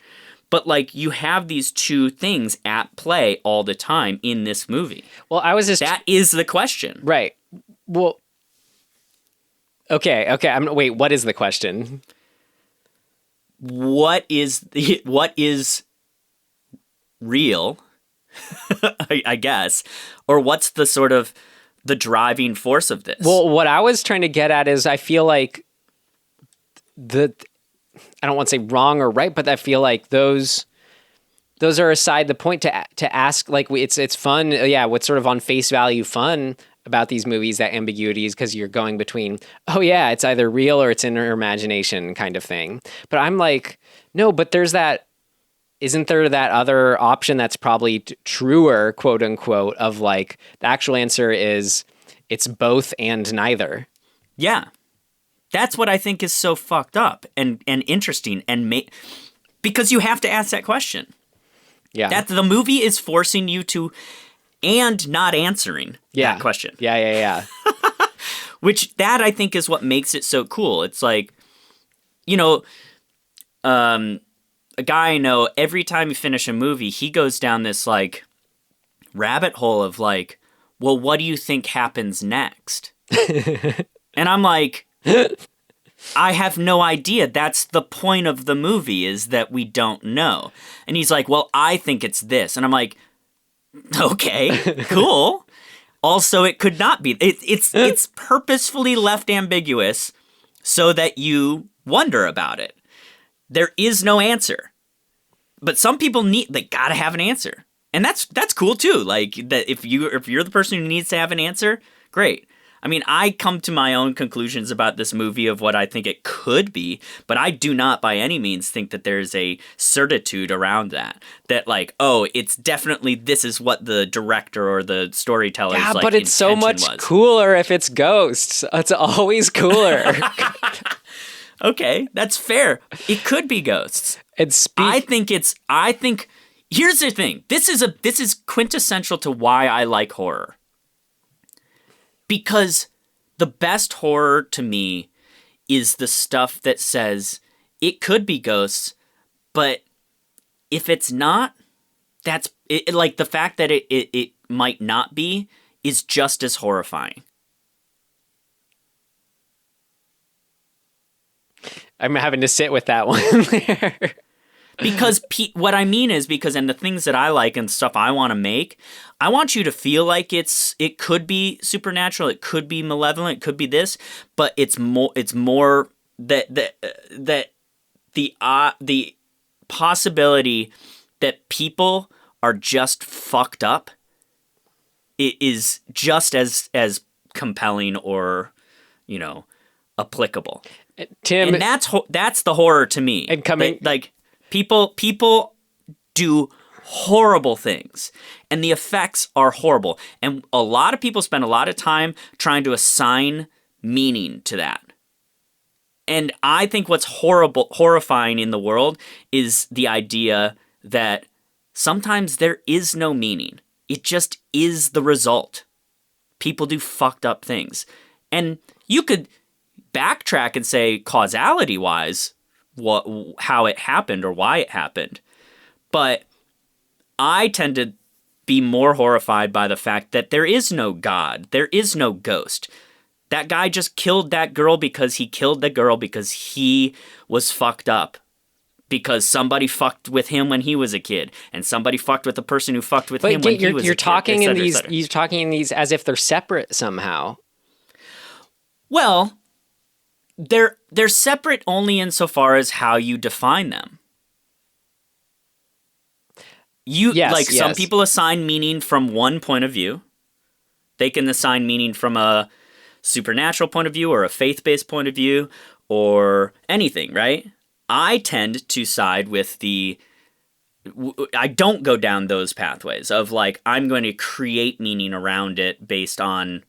But, like, you have these two things at play all the time in this movie. Well, that is the question. Right. Well, okay. Wait, what is the question? What is real, I guess, or what's the sort of the driving force of this? Well, what I was trying to get at is I feel like I don't want to say wrong or right, but I feel like those are aside the point to ask, like, it's fun. Yeah. What's sort of on face value fun about these movies, that ambiguity is because you're going between, oh yeah, it's either real or it's in your imagination kind of thing. But I'm like, no, but isn't there that other option that's probably truer, quote unquote, of like, the actual answer is it's both and neither. Yeah. That's what I think is so fucked up and interesting because you have to ask that question. Yeah. That the movie is forcing you to and not answering that question. Yeah. Which that I think is what makes it so cool. It's like, a guy I know, every time you finish a movie, he goes down this like rabbit hole of like, well, what do you think happens next? And I'm like, I have no idea. That's the point of the movie, is that we don't know. And he's like, well, I think it's this. And I'm like, okay, cool. Also, it could not be. It's purposefully left ambiguous so that you wonder about it. there is no answer. But some people they gotta have an answer. And that's cool too. Like that if you're the person who needs to have an answer, great. I mean, I come to my own conclusions about this movie of what I think it could be, but I do not by any means think that there's a certitude around that. That like, oh, it's definitely this is what the director or the storyteller's like but it's so much was. cooler if it's ghosts. It's always cooler. Okay, that's fair. It could be ghosts. I think here's the thing. This is quintessential to why I like horror. Because the best horror to me is the stuff that says it could be ghosts, but if it's not, that's it, like the fact that it might not be is just as horrifying. I'm having to sit with that one there. Because what I mean is and the things that I like and stuff I want to make, I want you to feel like it could be supernatural, it could be malevolent, it could be this, but it's more that the possibility that people are just fucked up is just as compelling or, applicable. Tim, and that's the horror to me. And coming like people do horrible things and the effects are horrible, and a lot of people spend a lot of time trying to assign meaning to that. And I think what's horrifying in the world is the idea that sometimes there is no meaning. It just is the result. People do fucked up things. And you could backtrack and say causality-wise how it happened or why it happened. But I tend to be more horrified by the fact that there is no God. There is no ghost. That guy just killed that girl because he killed the girl because he was fucked up. Because somebody fucked with him when he was a kid, and somebody fucked with the person who fucked with him when he was a kid. You're talking in these as if they're separate somehow. Well, they're separate only insofar as how you define them. Some people assign meaning from one point of view. They can assign meaning from a supernatural point of view or a faith-based point of view or anything, right? I tend to side with I don't go down those pathways of like, I'm going to create meaning around it based on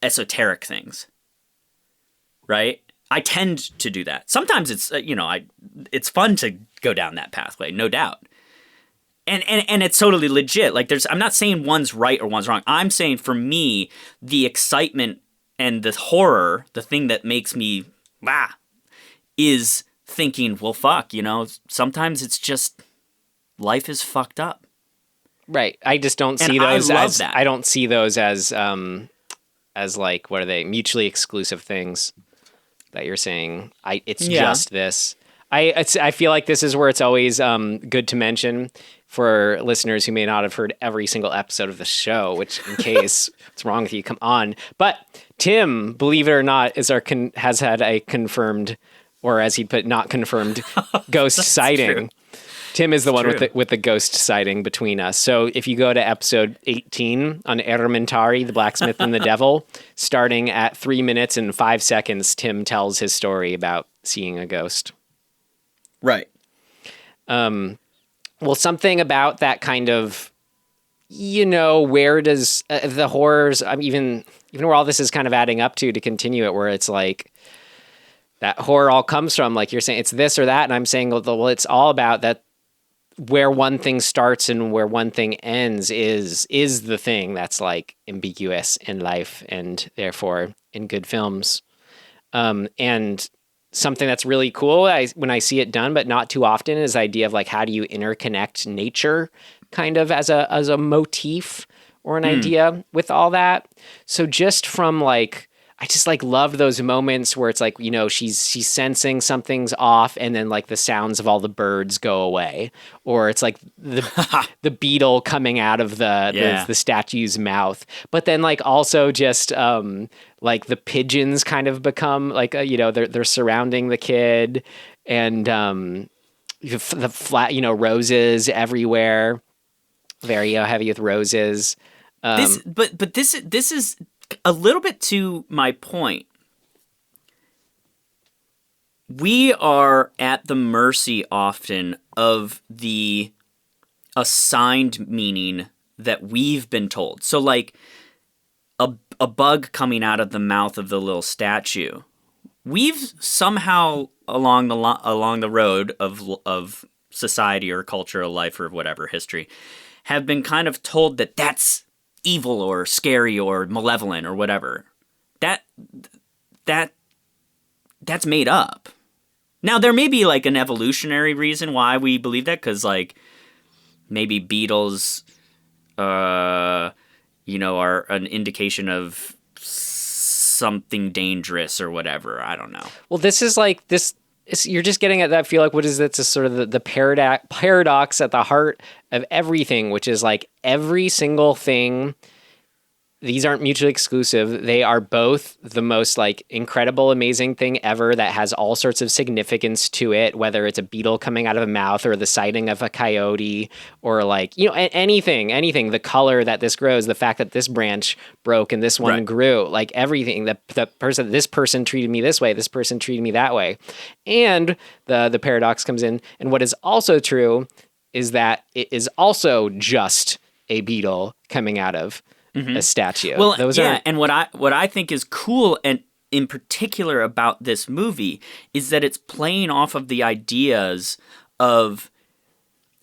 esoteric things, right? I tend to do that. Sometimes it's, it's fun to go down that pathway, no doubt. And it's totally legit. Like I'm not saying one's right or one's wrong. I'm saying for me, the excitement and the horror, the thing that makes me, is thinking, well, fuck, sometimes it's just life is fucked up. Right. I just don't see those as that. I don't see those as like, what are they? Mutually exclusive things that you're saying. Just this. I feel like this is where it's always good to mention for listeners who may not have heard every single episode of the show, which in case what's wrong with you, come on. But Tim, believe it or not, has had a confirmed, or as he put, not confirmed ghost sighting. True. Tim is the one with the ghost sighting between us. So if you go to episode 18 on Ermentari, the blacksmith and the devil, starting at 3 minutes and 5 seconds, Tim tells his story about seeing a ghost. Right. Well, something about that kind of, where does the horrors, even where all this is kind of adding up to continue it, where it's like that horror all comes from, like you're saying, it's this or that. And I'm saying, well, it's all about that where one thing starts and where one thing ends is the thing that's like ambiguous in life and therefore in good films. And something that's really cool when I see it done, but not too often, is the idea of like, how do you interconnect nature kind of as a motif or an idea with all that. So just from like, I just like love those moments where it's like, she's sensing something's off and then like the sounds of all the birds go away, or it's like the beetle coming out of the statue's mouth. But then like also just like the pigeons kind of become like, they're surrounding the kid, and the flat, roses everywhere, very heavy with roses. This is a little bit to my point. We are at the mercy often of the assigned meaning that we've been told. So like a bug coming out of the mouth of the little statue. We've somehow along the road of society or culture or life or whatever history have been kind of told that that's evil or scary or malevolent or whatever. That's made up. Now there may be like an evolutionary reason why we believe that, because like maybe beetles are an indication of something dangerous or whatever. I don't know. Well, this is like this. You're just getting at that. I feel like what is it? It's sort of the paradox at the heart of everything, which is like every single thing. These aren't mutually exclusive. They are both the most like incredible, amazing thing ever that has all sorts of significance to it, whether it's a beetle coming out of a mouth or the sighting of a coyote or like, anything, the color that this grows, the fact that this branch broke and this one grew, like everything, this person treated me this way, this person treated me that way. And the paradox comes in. And what is also true is that it is also just a beetle coming out of a statue. Well, and what I think is cool and in particular about this movie is that it's playing off of the ideas of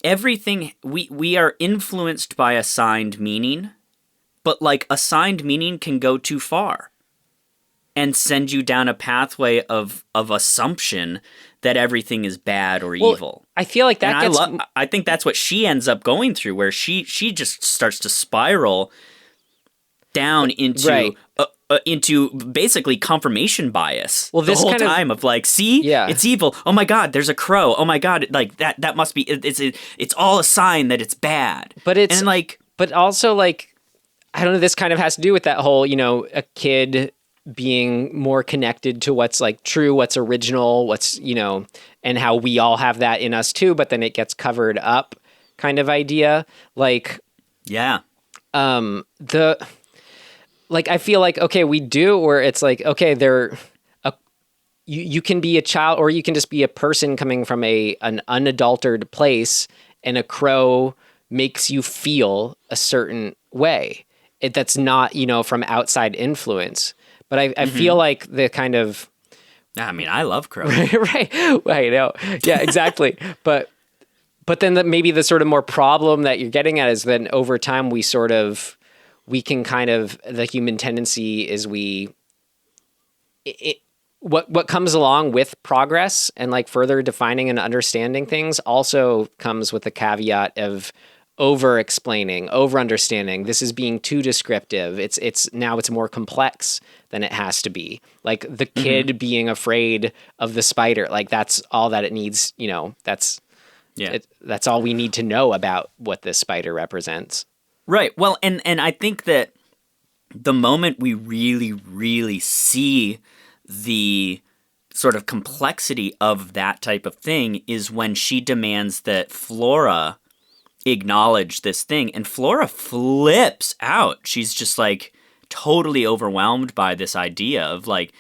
everything. We are influenced by assigned meaning, but like assigned meaning can go too far and send you down a pathway of assumption that everything is bad or evil. I feel like that I think that's what she ends up going through, where she just starts to spiral down into into basically confirmation bias. Well, this the whole time of like, see, it's evil. Oh my God, there's a crow. Oh my God, like that must be. It's all a sign that it's bad. But but also like, I don't know. This kind of has to do with that whole, a kid being more connected to what's like true, what's original, what's and how we all have that in us too. But then it gets covered up, kind of idea. Like, I feel like, okay, we do, where it's like, okay, you can be a child or you can just be a person coming from an unadulterated place, and a crow makes you feel a certain way. That's not, from outside influence. But I feel like the kind of... I mean, I love crows. right. I know. Yeah, exactly. But then maybe the sort of more problem that you're getting at is then over time we can kind of, the human tendency is what comes along with progress and like further defining and understanding things also comes with the caveat of over explaining, over understanding. This is being too descriptive. It's more complex than it has to be. Like the kid being afraid of the spider, like that's all that it needs. That's all we need to know about what this spider represents. Right. Well, and I think that the moment we really, really see the sort of complexity of that type of thing is when she demands that Flora acknowledge this thing, and Flora flips out. She's just like totally overwhelmed by this idea of like,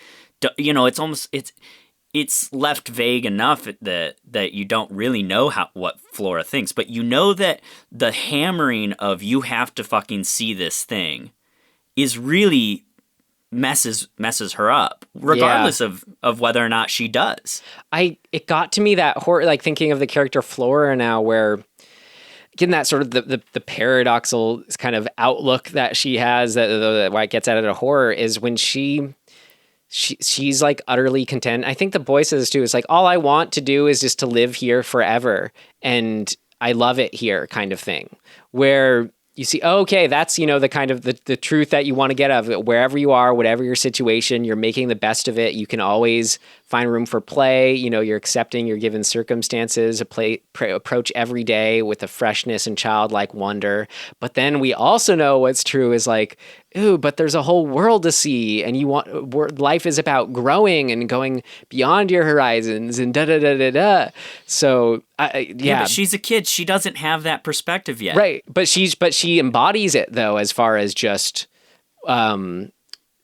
it's left vague enough that you don't really know what Flora thinks, but that the hammering of you have to fucking see this thing is really messes her up, regardless of whether or not she does. It got to me that horror, like thinking of the character Flora now, where getting that sort of the paradoxical kind of outlook that she has, that why it gets out of horror is when she's like utterly content. I think the boy says too, it's like, all I want to do is just to live here forever. And I love it here kind of thing, where you see, okay, that's, the kind of the truth that you want to get of it. Wherever you are, whatever your situation, you're making the best of it. You can always find room for play. You're accepting your given circumstances, approach every day with a freshness and childlike wonder. But then we also know what's true is like, ooh, but there's a whole world to see, and life is about growing and going beyond your horizons and da da da da da. So but she's a kid. She doesn't have that perspective yet, right? But she embodies it though, as far as just.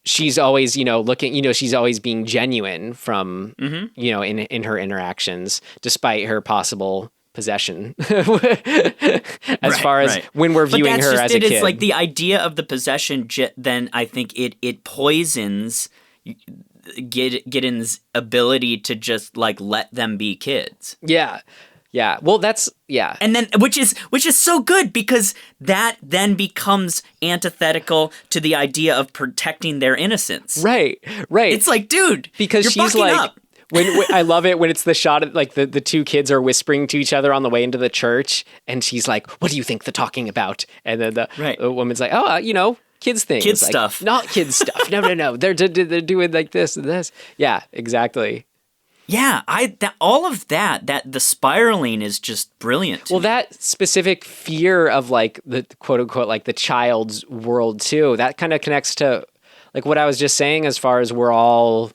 She's always, looking, she's always being genuine from, in her interactions, despite her possible possession, as far as when we're viewing her as a kid. It's like the idea of the possession, then I think it poisons Gideon's ability to just like let them be kids. Yeah. Yeah. Well, and then which is so good, because that then becomes antithetical to the idea of protecting their innocence. Right. It's like, dude, because you're she's fucking like, up. when I love it when it's the shot of like the two kids are whispering to each other on the way into the church, and she's like, "What do you think they're talking about?" And then the woman's like, "Oh, kids things, kids like, stuff, not kids stuff. No, they're doing like this and this." Yeah, exactly. Yeah, all of that the spiraling is just brilliant. Well, that specific fear of like the quote unquote like the child's world too, that kind of connects to like what I was just saying, as far as we're all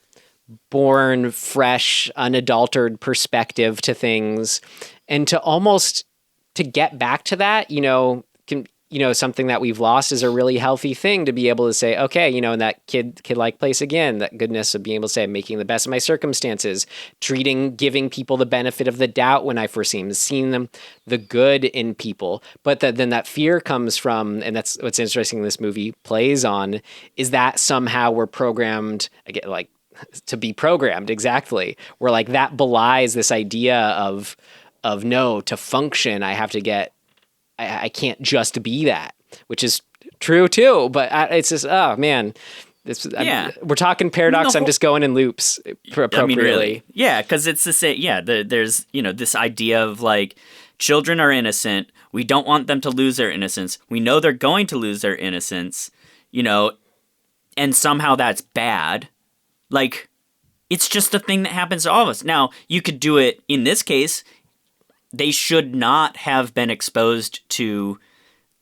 born fresh, unadulterated perspective to things, and to get back to that, something that we've lost is a really healthy thing, to be able to say, okay, in that kid-like place again, that goodness of being able to say, I'm making the best of my circumstances, giving people the benefit of the doubt when I first see them, seeing them, the good in people. But then that fear comes from, and that's what's interesting this movie plays on, is that somehow we're programmed, again, like, to be programmed, exactly. Where like that belies this idea of no, to function, I have to I can't just be that, which is true too. But it's just, oh man, we're talking paradox. I'm just going in loops appropriately. Really. Yeah, because it's the same. Yeah, there's this idea of like, children are innocent. We don't want them to lose their innocence. We know they're going to lose their innocence. And somehow that's bad. Like, it's just a thing that happens to all of us. Now, you could do it in this case. They should not have been exposed to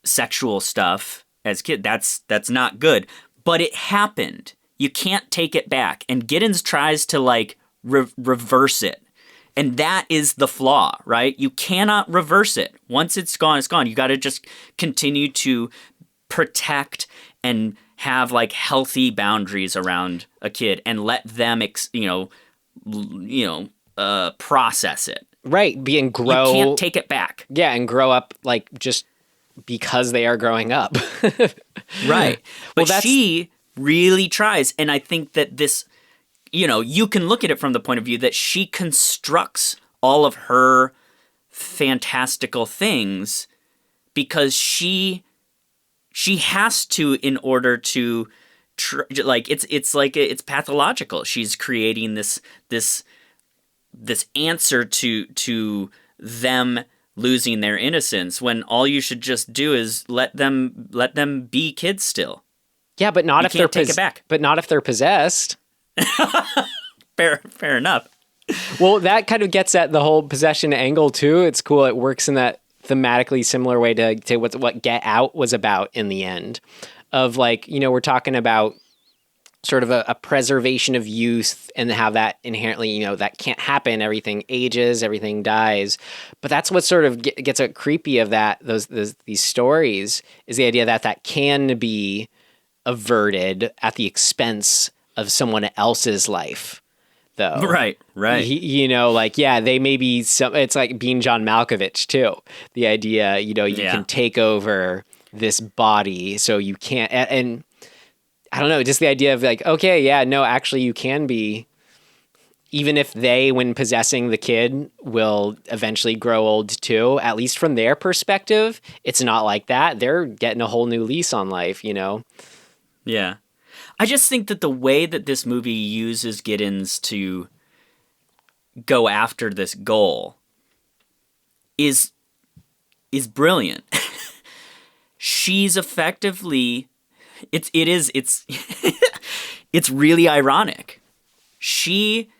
sexual stuff as kids. That's not good. But it happened. You can't take it back. And Giddens tries to like reverse it. And that is the flaw, right? You cannot reverse it. Once it's gone, it's gone. You got to just continue to protect and have like healthy boundaries around a kid and let them, process it. Right, and grow. You can't take it back. Yeah, and grow up like just because they are growing up. Right. But she really tries, and I think that this, you can look at it from the point of view that she constructs all of her fantastical things because she has to, in order to it's pathological. She's creating this answer to them losing their innocence, when all you should just do is let them be kids still. Yeah, but not if they're take it back. But not if they're possessed. Fair enough. Well, that kind of gets at the whole possession angle too. It's cool. It works in that thematically similar way to what Get Out was about in the end. Of like, we're talking about sort of a preservation of youth and how that inherently, that can't happen. Everything ages, everything dies. But that's what sort of gets creepy of these stories, is the idea that can be averted at the expense of someone else's life, though. Right. They may be it's like being John Malkovich too. The idea, you can take over this body, so you can't, and I don't know, just the idea of like, okay, yeah, no, actually you can be, even if they, when possessing the kid, will eventually grow old too, at least from their perspective, it's not like that. They're getting a whole new lease on life, Yeah. I just think that the way that this movie uses Giddens to go after this goal is brilliant. She's effectively... It's really ironic. She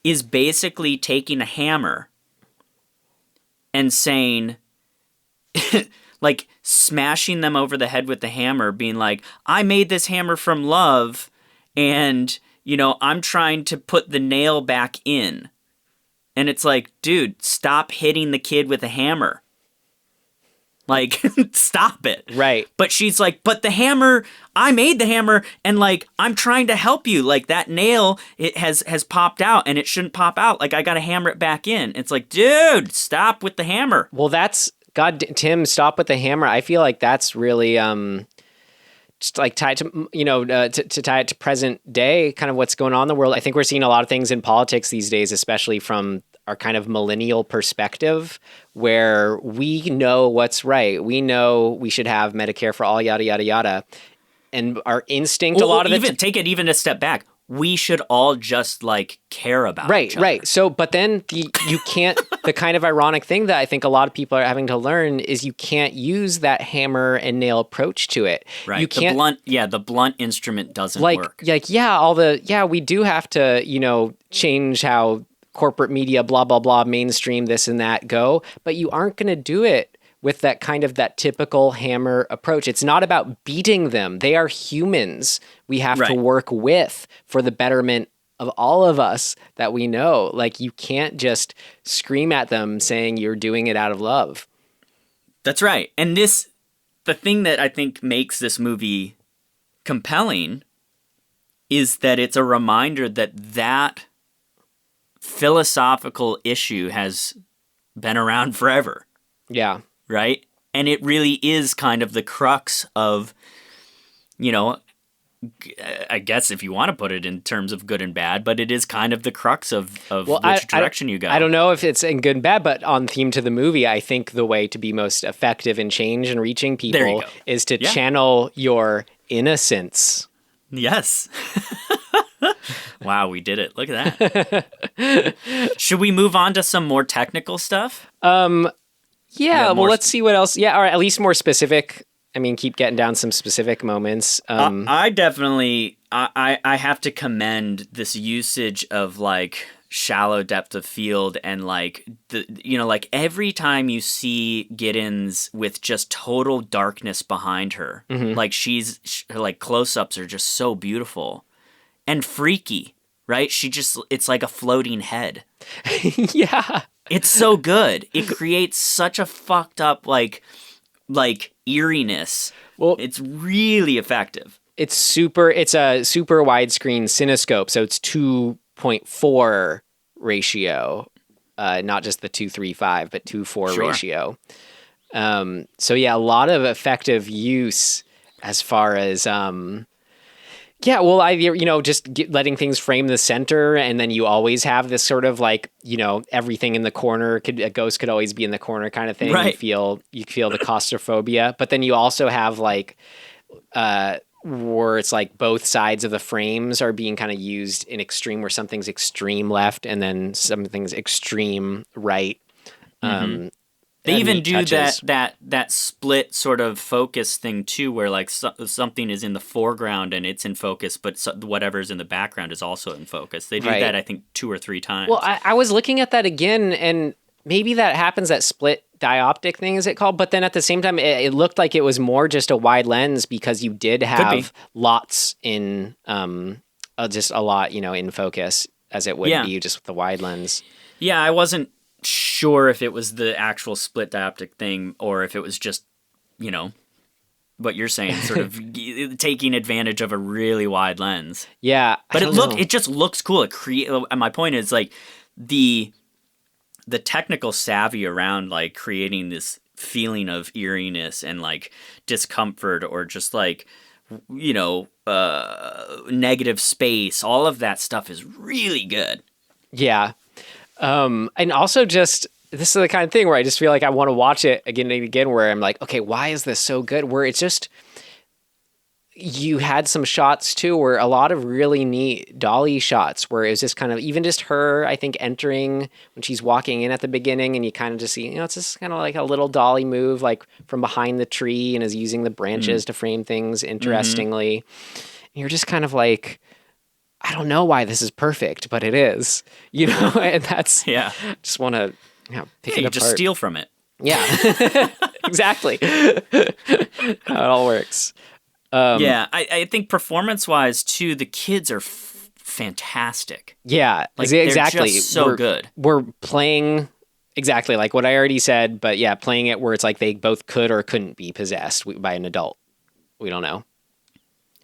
is basically taking a hammer and saying, like, smashing them over the head with the hammer, being like, I made this hammer from love, and, you know, I'm trying to put the nail back in. And it's like, dude, stop hitting the kid with a hammer. Like, stop it. Right. But she's like, but the hammer, I made the hammer, and, like, I'm trying to help you. Like, that nail, it has popped out, and it shouldn't pop out. Like, I got to hammer it back in. It's like, dude, stop with the hammer. Well, that's, God, Tim, stop with the hammer. I feel like that's really, just like tied to, you know, to tie it to present day, kind of what's going on in the world. I think we're seeing a lot of things in politics these days, especially from our kind of millennial perspective, where we know what's right. We know we should have Medicare for all, yada, yada, yada. And our instinct, a lot of it... Take it even a step back. We should all just, like, care about each other. Right. So, but then you can't... The kind of ironic thing that I think a lot of people are having to learn is you can't use that hammer and nail approach to it. Right. You can't... The blunt instrument doesn't work. We do have to, you know, change how corporate media, blah, blah, blah, mainstream, this and that go, but you aren't going to do it with that kind of that typical hammer approach. It's not about beating them. They are humans we have to work with for the betterment of all of us that we know. Like, you can't just scream at them saying you're doing it out of love. That's right. And the thing that I think makes this movie compelling is that it's a reminder that philosophical issue has been around forever. Yeah. Right? And it really is kind of the crux of, you know, I guess if you want to put it in terms of good and bad, but it is kind of the crux of which direction you go. I don't know if it's in good and bad, but on theme to the movie, I think the way to be most effective in change and reaching people is to channel your innocence. Yes. Wow, we did it. Look at that. Should we move on to some more technical stuff? Yeah, well, let's see what else. Yeah, or at least more specific. I mean, keep getting down some specific moments. I definitely, I have to commend this usage of, like, shallow depth of field and, like, like every time you see Giddens with just total darkness behind her, like her, like, close-ups are just so beautiful and freaky, right? It's like a floating head. Yeah. It's so good. It creates such a fucked up, like eeriness. Well, it's really effective. It's a super widescreen cinescope, so it's 2.4 ratio, not just the 2.35, but 2.4 ratio. So yeah, a lot of effective use as far as just letting things frame the center, and then you always have this sort of, like, you know, everything in the corner. A ghost could always be in the corner kind of thing. Right. You feel the claustrophobia, but then you also have, like, where it's like both sides of the frames are being kind of used in extreme, where something's extreme left and then something's extreme right. They even do that split sort of focus thing too, where, like, something is in the foreground and it's in focus, but whatever's in the background is also in focus. They do that, I think, 2 or 3 times. Well, I was looking at that again, and maybe that happens, that split dioptic thing, is it called? But then at the same time, it looked like it was more just a wide lens, because you did have lots in, just a lot, you know, in focus, as it would be just with the wide lens. Yeah, I wasn't sure if it was the actual split dioptic thing or if it was just, you know, what you're saying, sort of taking advantage of a really wide lens. Yeah, but it just looks cool. And my point is, like, the technical savvy around, like, creating this feeling of eeriness and, like, discomfort, or just, like, you know, negative space. All of that stuff is really good. Yeah. And also, just, this is the kind of thing where I just feel like I want to watch it again and again, where I'm like, okay, why is this so good? Where it's just, you had some shots too, where a lot of really neat dolly shots, where it was just kind of, even just her, I think, entering when she's walking in at the beginning, and you kind of just see, you know, it's just kind of like a little dolly move, like from behind the tree, and is using the branches to frame things interestingly. And you're just kind of like, I don't know why this is perfect, but it is, you know, and that's, Yeah. just want to pick it You apart. just steal from it. Yeah, exactly. How it all works. Yeah, I think performance-wise, too, the kids are fantastic. Yeah, Like, exactly. They're just so good. We're playing exactly like what I already said, but yeah, playing it where it's like they both could or couldn't be possessed by an adult. We don't know.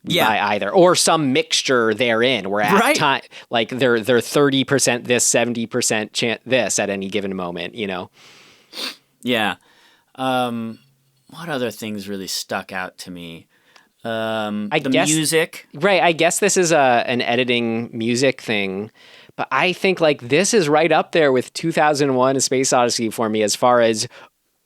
By either, or some mixture therein. We're at time, like they're 30% this, 70% this at any given moment. You know. Yeah. What other things really stuck out to me? The music. Right. I guess this is an editing music thing, but I think like this is right up there with 2001: A Space Odyssey for me as far as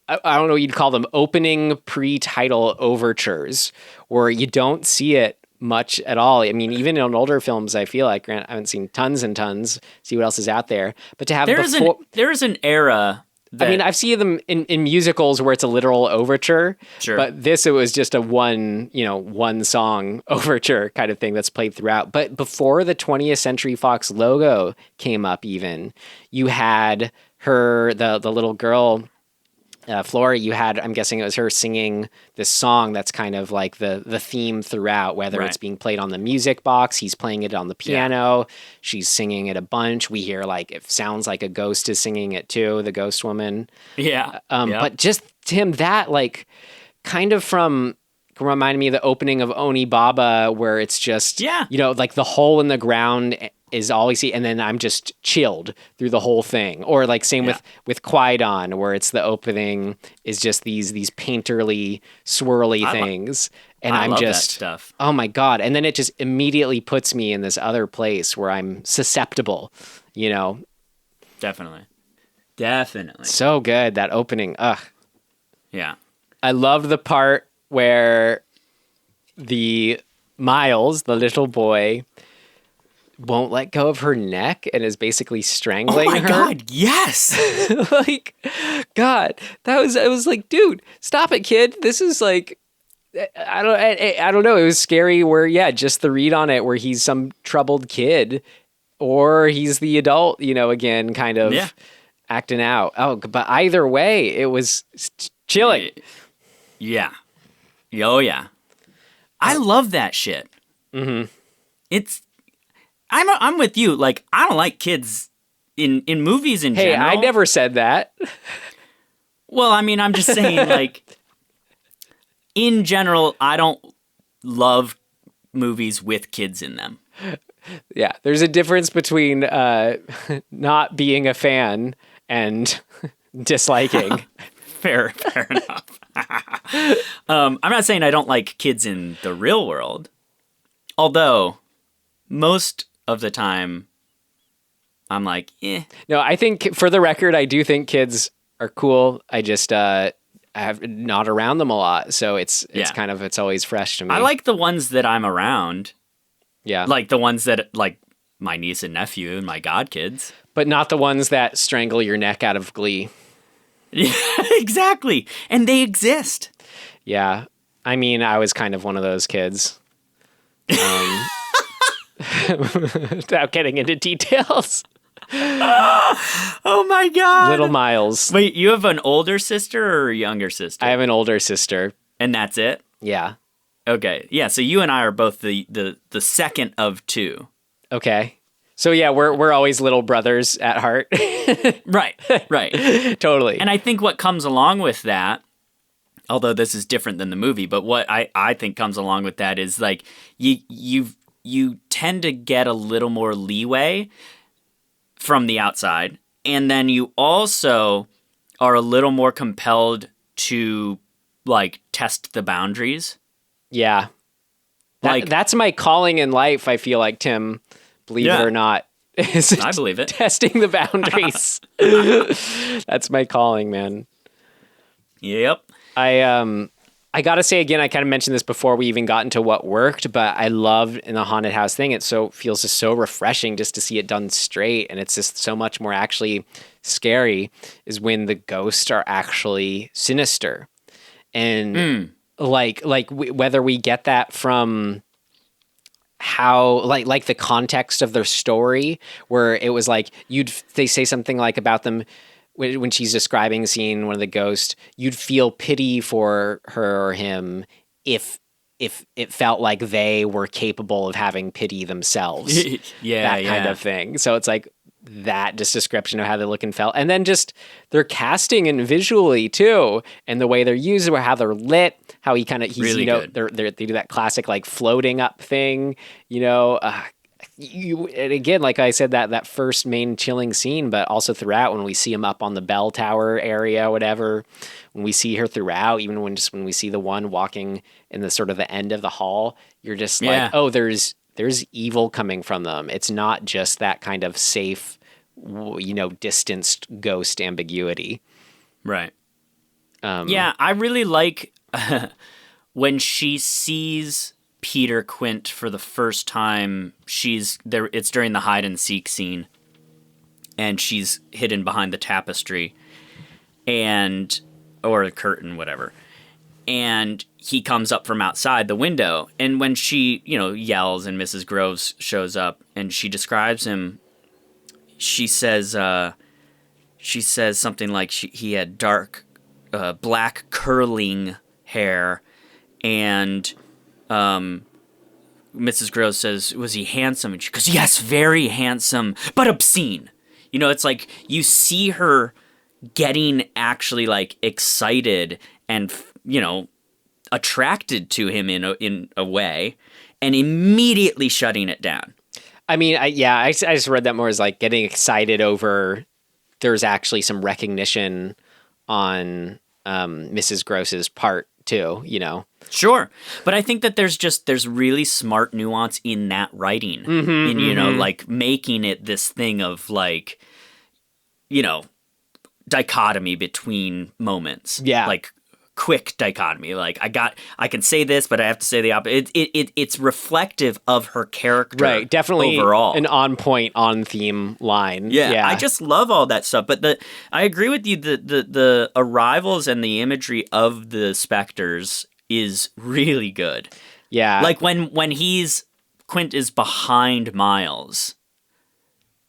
I don't know what you'd call them, opening pre-title overtures, where you don't see it much at all. I mean, even in older films, I feel like, I haven't seen tons and tons, see what else is out there. But to have there's an era that... I mean, I've seen them in musicals where it's a literal overture, Sure. But it was just a one song overture kind of thing that's played throughout. But before the 20th Century Fox logo came up even, you had her, the little girl... Flora, you had, I'm guessing it was her singing this song that's kind of like the theme throughout, whether it's being played on the music box, he's playing it on the piano, she's singing it a bunch. We hear like, it sounds like a ghost is singing it too, the ghost woman. Yeah. But just, Tim, that like kind of reminded me of the opening of Oni Baba, where it's just, like the hole in the ground is all we see, and then I'm just chilled through the whole thing. Or like same with Qui-Gon, where it's the opening is just these painterly, swirly things. And I I'm love just, that stuff. Oh my God. And then it just immediately puts me in this other place where I'm susceptible, you know? Definitely. So good, that opening. Ugh. Yeah. I loved the part where the Miles, the little boy, won't let go of her neck and is basically strangling her. Oh my God, yes! Like, God, it was like, dude, stop it, kid. This is like, I don't know. It was scary where, just the read on it where he's some troubled kid or he's the adult, again, kind of acting out. Oh, but either way, it was chilling. Yeah. Oh, yeah. I love that shit. Mm-hmm. I'm with you. Like, I don't like kids in movies in general. Hey, I never said that. Well, I mean, I'm just saying, like, in general, I don't love movies with kids in them. Yeah, there's a difference between not being a fan and disliking. Fair enough. I'm not saying I don't like kids in the real world, although most of the time I'm like, No, I think for the record, I do think kids are cool. I just I have not around them a lot, so it's kind of, it's always fresh to me. I like the ones that I'm around. Yeah, like the ones that like my niece and nephew and my godkids, but not the ones that strangle your neck out of glee. Yeah, exactly, and they exist. Yeah, I mean, I was kind of one of those kids. Without getting into details. Oh my God. Little Miles. Wait, you have an older sister or a younger sister? I have an older sister. And that's it? Yeah. Okay. Yeah, so you and I are both the second of two. Okay. So yeah, we're always little brothers at heart. Right. Totally. And I think what comes along with that, although this is different than the movie, but what I think comes along with that is like you tend to get a little more leeway from the outside, and then you also are a little more compelled to like test the boundaries. Yeah. That's my calling in life, I feel like, Tim, believe it or not. I believe it. Testing the boundaries. That's my calling, man. Yep. I gotta say again, I kind of mentioned this before we even got into what worked, but I love in the haunted house thing. It feels just so refreshing just to see it done straight, and it's just so much more actually scary. Is when the ghosts are actually sinister, and like whether we get that from how like the context of their story, where it was like they say something like about them when she's describing seeing one of the ghosts, you'd feel pity for her or him if it felt like they were capable of having pity themselves. That kind of thing. So it's like that just description of how they look and felt. And then just their casting and visually too, and the way they're used, or how they're lit, how he's really you know, good. they do that classic like floating up thing, you know, and again, like I said, that first main chilling scene, but also throughout when we see him up on the bell tower area, whatever, when we see her throughout, even when we see the one walking in the sort of the end of the hall, you're just like, oh, there's evil coming from them. It's not just that kind of safe, you know, distanced ghost ambiguity. Right. Yeah, I really like when she sees Peter Quint for the first time. She's there. It's during the hide and seek scene, and she's hidden behind the tapestry, or a curtain, whatever. And he comes up from outside the window, and when she, you know, yells and Mrs. Groves shows up and she describes him, she says something like he had dark, black curling hair, and Mrs. Groves says, was he handsome? And she goes, yes, very handsome, but obscene. You know, it's like you see her getting actually like excited and, you know, attracted to him in a way, and immediately shutting it down. I mean, I just read that more as like getting excited over there's actually some recognition on Mrs. Gross's part too, you know. Sure. But I think that there's really smart nuance in that writing. And, you know, like making it this thing of like, you know, dichotomy between moments. Yeah. Like quick dichotomy. Like I can say this, but I have to say the opposite. It's reflective of her character. Right. Definitely overall. An on point, on theme line. Yeah. I just love all that stuff. But I agree with you. The arrivals and the imagery of the specters is really good. Yeah. Like when Quint is behind Miles,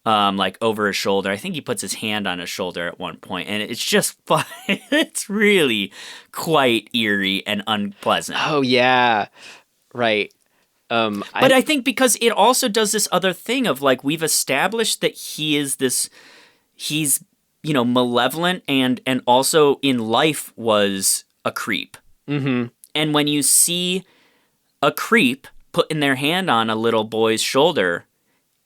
like over his shoulder. I think he puts his hand on his shoulder at one point, and it's just fun. It's really quite eerie and unpleasant. Oh yeah. Right. But I think because it also does this other thing of like, we've established that he's, you know, malevolent and also in life was a creep. Mm-hmm. And when you see a creep putting their hand on a little boy's shoulder,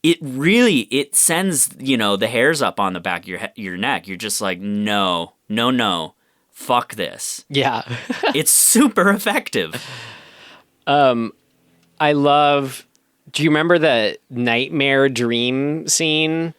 it sends, you know, the hairs up on the back of your neck. You're just like, no, fuck this. Yeah. It's super effective. I love, do you remember the nightmare dream scene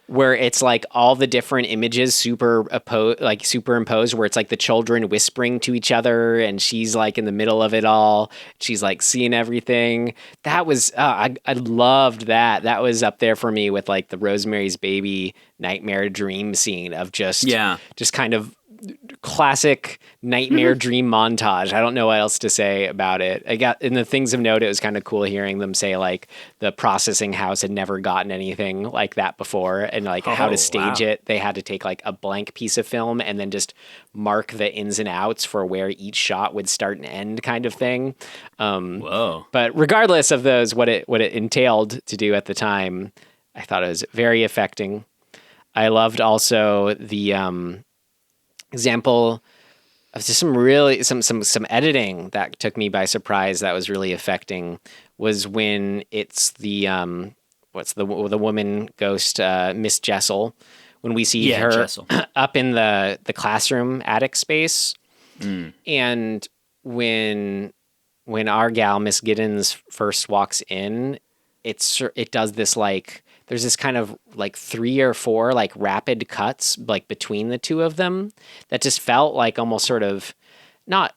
where it's like all the different images superimposed, where it's like the children whispering to each other and she's like in the middle of it all. She's like seeing everything. That was, I loved that. That was up there for me with like the Rosemary's Baby nightmare dream scene of just kind of classic nightmare dream montage. I don't know what else to say about it. I got in the things of note, it was kind of cool hearing them say like the processing house had never gotten anything like that before, and like how to stage it. They had to take like a blank piece of film and then just mark the ins and outs for where each shot would start and end, kind of thing. Whoa. But regardless of those, what it entailed to do at the time, I thought it was very affecting. I loved also the example of just some editing that took me by surprise. That was really affecting. Was when it's the woman ghost, Miss Jessel, when we see her Jessel up in the classroom attic space, and when our gal Miss Giddens first walks in, it does this like. There's this kind of like 3 or 4 like rapid cuts like between the two of them that just felt like almost sort of not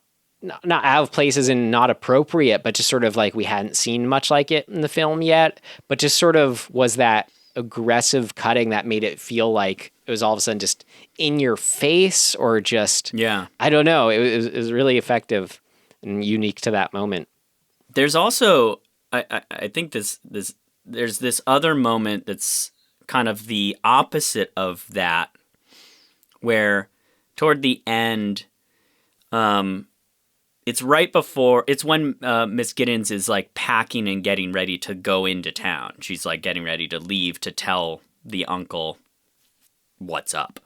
out of places and not appropriate, but just sort of like we hadn't seen much like it in the film yet, but just sort of was that aggressive cutting that made it feel like it was all of a sudden just in your face, or just, I don't know. It was really effective and unique to that moment. There's also I think there's this other moment that's kind of the opposite of that, where toward the end, it's when Miss Giddens is like packing and getting ready to go into town. She's like getting ready to leave to tell the uncle what's up.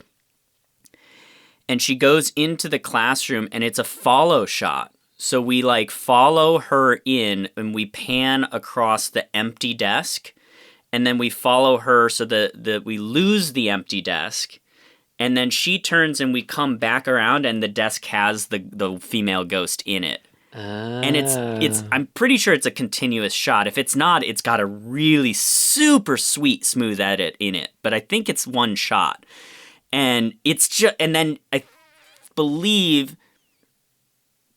And she goes into the classroom and it's a follow shot. So we like follow her in and we pan across the empty desk, and then we follow her so that we lose the empty desk. And then she turns and we come back around and the desk has the female ghost in it. And it's I'm pretty sure it's a continuous shot. If it's not, it's got a really super sweet smooth edit in it. But I think it's one shot. And it's just, and then I believe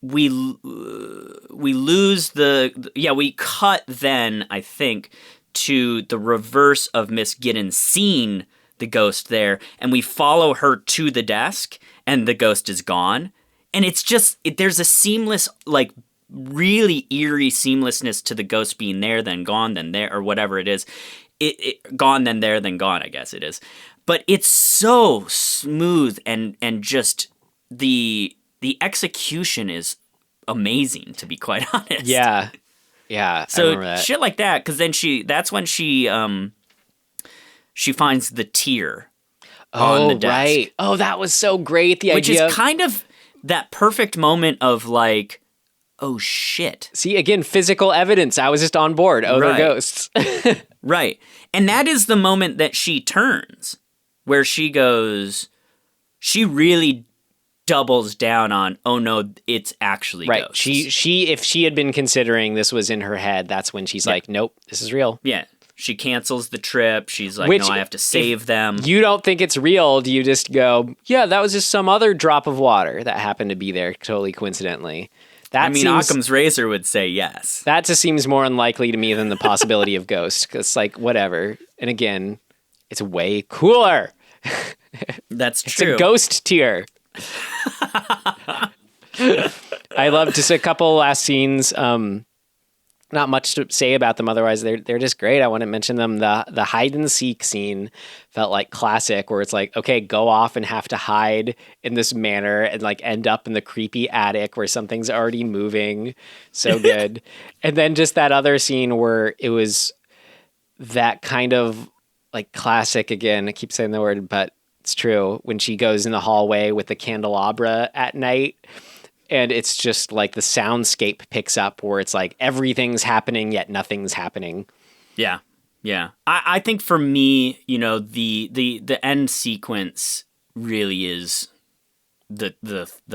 we lose we cut then, I think, to the reverse of Miss Giddens seeing the ghost there, and we follow her to the desk and the ghost is gone. And it's just there's a seamless, like really eerie seamlessness to the ghost being there then gone then there, or whatever it is. It gone then there then gone, I guess it is. But it's so smooth and just the execution is amazing, to be quite honest. Yeah. So shit like that, because then that's when she finds the tear on the desk. Right. Oh, that was so great. Which is kind of that perfect moment of like, oh shit. See, again, physical evidence. I was just on board. Oh, they're ghosts. Right. And that is the moment that she turns, where she really doubles down on, oh no, it's actually ghosts. She if she had been considering this was in her head, that's when she's like, nope, this is real. Yeah. She cancels the trip. She's like, no, I have to save them. You don't think it's real. Do you just go, yeah, that was just some other drop of water that happened to be there totally coincidentally? Occam's razor would say yes. That just seems more unlikely to me than the possibility of ghost. Because, like, whatever. And again, it's way cooler. That's true. It's a ghost tier. I love just a couple last scenes. Not much to say about them, otherwise they're just great. I want to mention them. The hide and seek scene felt like classic, where it's like, okay, go off and have to hide in this manor and like end up in the creepy attic where something's already moving. So good. And then just that other scene where it was that kind of like classic, again, I keep saying the word, but it's true, when she goes in the hallway with the candelabra at night. And it's just like the soundscape picks up where it's like everything's happening, yet nothing's happening. Yeah. Yeah. I think for me, the end sequence really is the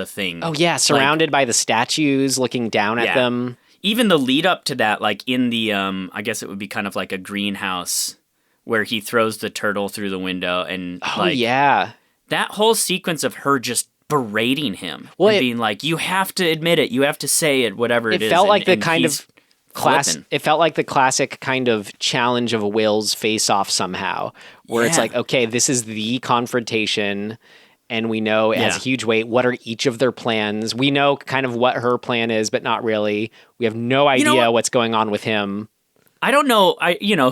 thing. Oh yeah. Surrounded by the statues, looking down at them. Even the lead up to that, like in the, I guess it would be kind of like a greenhouse where he throws the turtle through the window and that whole sequence of her just berating him and being like, you have to admit it, you have to say it, whatever it is. It felt like the kind of it felt like the classic kind of challenge of wills face off somehow, where it's like, okay, this is the confrontation and we know it has a huge weight. What are each of their plans? We know kind of what her plan is, but not really. We have no idea what's going on with him. I don't know.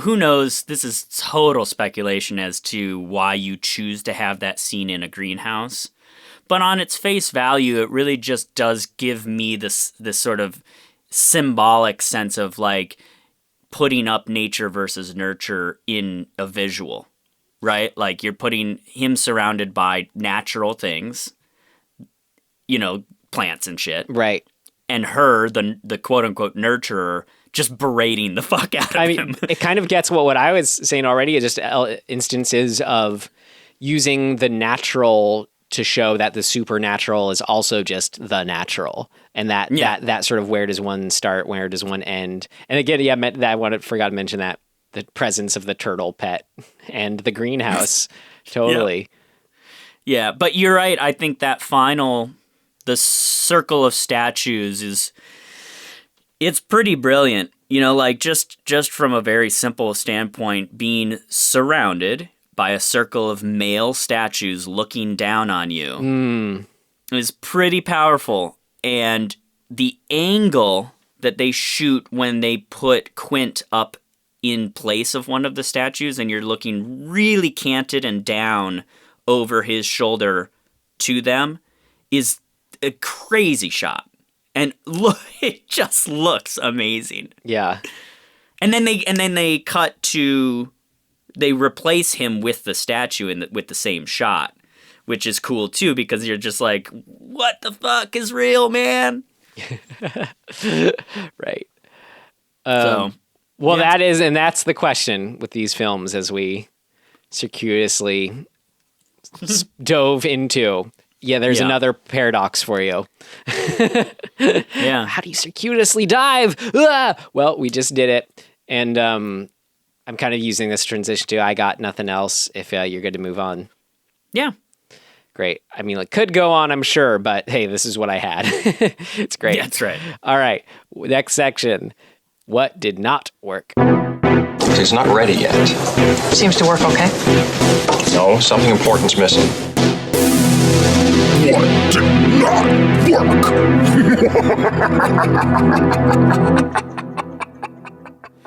Who knows? This is total speculation as to why you choose to have that scene in a greenhouse. But on its face value, it really just does give me this sort of symbolic sense of like putting up nature versus nurture in a visual, right? Like you're putting him surrounded by natural things, plants and shit. Right. And her, the quote unquote nurturer, just berating the fuck out of him. It kind of gets what I was saying already, is just instances of using the natural to show that the supernatural is also just the natural, and that sort of, where does one start, where does one end? And again, I forgot to mention that the presence of the turtle pet and the greenhouse, totally. Yeah, but you're right. I think that the circle of statues it's pretty brilliant. Like just from a very simple standpoint, being surrounded by a circle of male statues looking down on you is pretty powerful. And the angle that they shoot when they put Quint up in place of one of the statues, and you're looking really canted and down over his shoulder to them, is a crazy shot. And look, it just looks amazing. Yeah. And then they cut to, they replace him with the statue with the same shot, which is cool too, because you're just like, what the fuck is real, man? Right. Well, that's the question with these films as we circuitously dove into. Yeah, there's another paradox for you. Yeah. How do you circuitously dive? Ah! Well, we just did it. And I'm kind of using this transition to I got nothing else if you're good to move on. Yeah. Great. I mean, it could go on, I'm sure, but hey, this is what I had. It's great. Yeah, that's right. All right. Next section. What did not work? It's not ready yet. Seems to work okay. No, something important's missing. What did not work?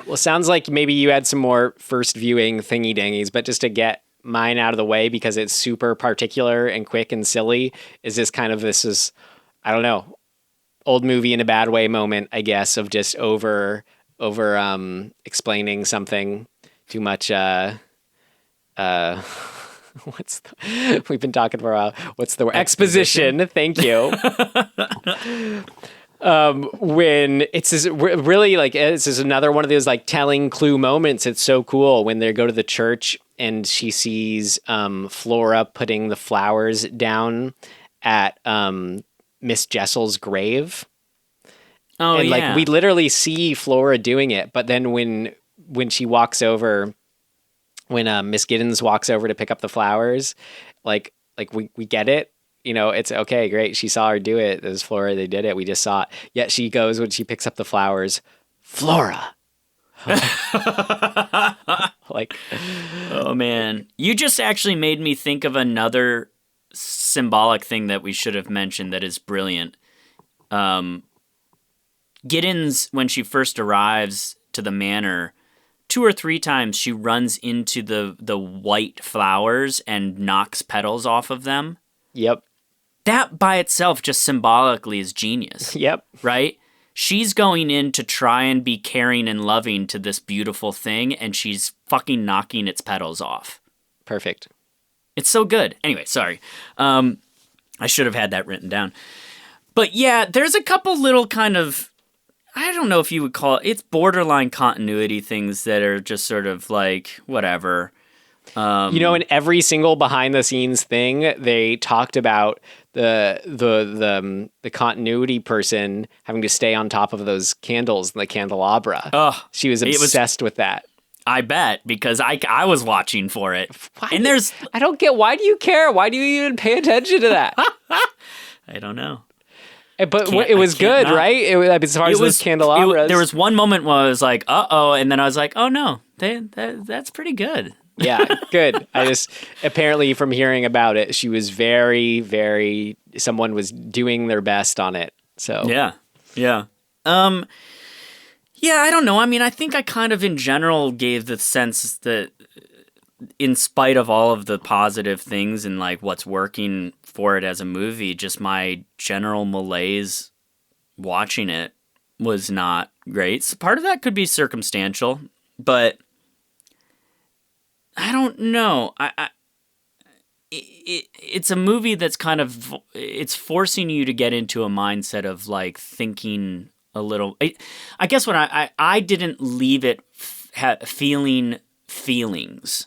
Well, sounds like maybe you had some more first viewing thingy dangies, but just to get mine out of the way because it's super particular and quick and silly, this is, I don't know, old movie in a bad way moment, I guess, of just over explaining something too much. We've been talking for a while. What's the word? Exposition. Thank you. When it's really like, this is another one of those like telling clue moments. It's so cool when they go to the church and she sees Flora putting the flowers down at Miss Jessel's grave. Oh, and yeah. like we literally see Flora doing it, but then when she walks over, when Miss Giddens walks over to pick up the flowers, like we get it. You know, it's okay, great. She saw her do it. It was Flora. They did it. We just saw it. Yet she goes when she picks up the flowers, Flora. Like, oh man, you just actually made me think of another symbolic thing that we should have mentioned that is brilliant. Giddens, when she first arrives to the manor, 2 or 3 times she runs into the white flowers and knocks petals off of them. Yep. That by itself just symbolically is genius. Yep. Right? She's going in to try and be caring and loving to this beautiful thing, and she's fucking knocking its petals off. Perfect. It's so good. Anyway, sorry. I should have had that written down. But yeah, there's a couple little kind of, I don't know if you would call it, it's borderline continuity things that are just sort of like, whatever. In every single behind the scenes thing, they talked about the continuity person having to stay on top of those candles in the candelabra. Oh, she was obsessed with that. I bet, because I was watching for it. I don't get, why do you care? Why do you even pay attention to that? I don't know. But it was good, right? As far as those candelabras. There was one moment where I was like, uh-oh, and then I was like, oh no, that's pretty good. Yeah, good. Apparently from hearing about it, she was very, very, someone was doing their best on it. So yeah. Yeah, I don't know. I mean, I think I kind of in general gave the sense that in spite of all of the positive things and like what's working for it as a movie, just my general malaise watching it was not great. So part of that could be circumstantial, but I don't know. It's a movie that's kind of, it's forcing you to get into a mindset of like thinking a little. I guess what I didn't leave it feeling feelings.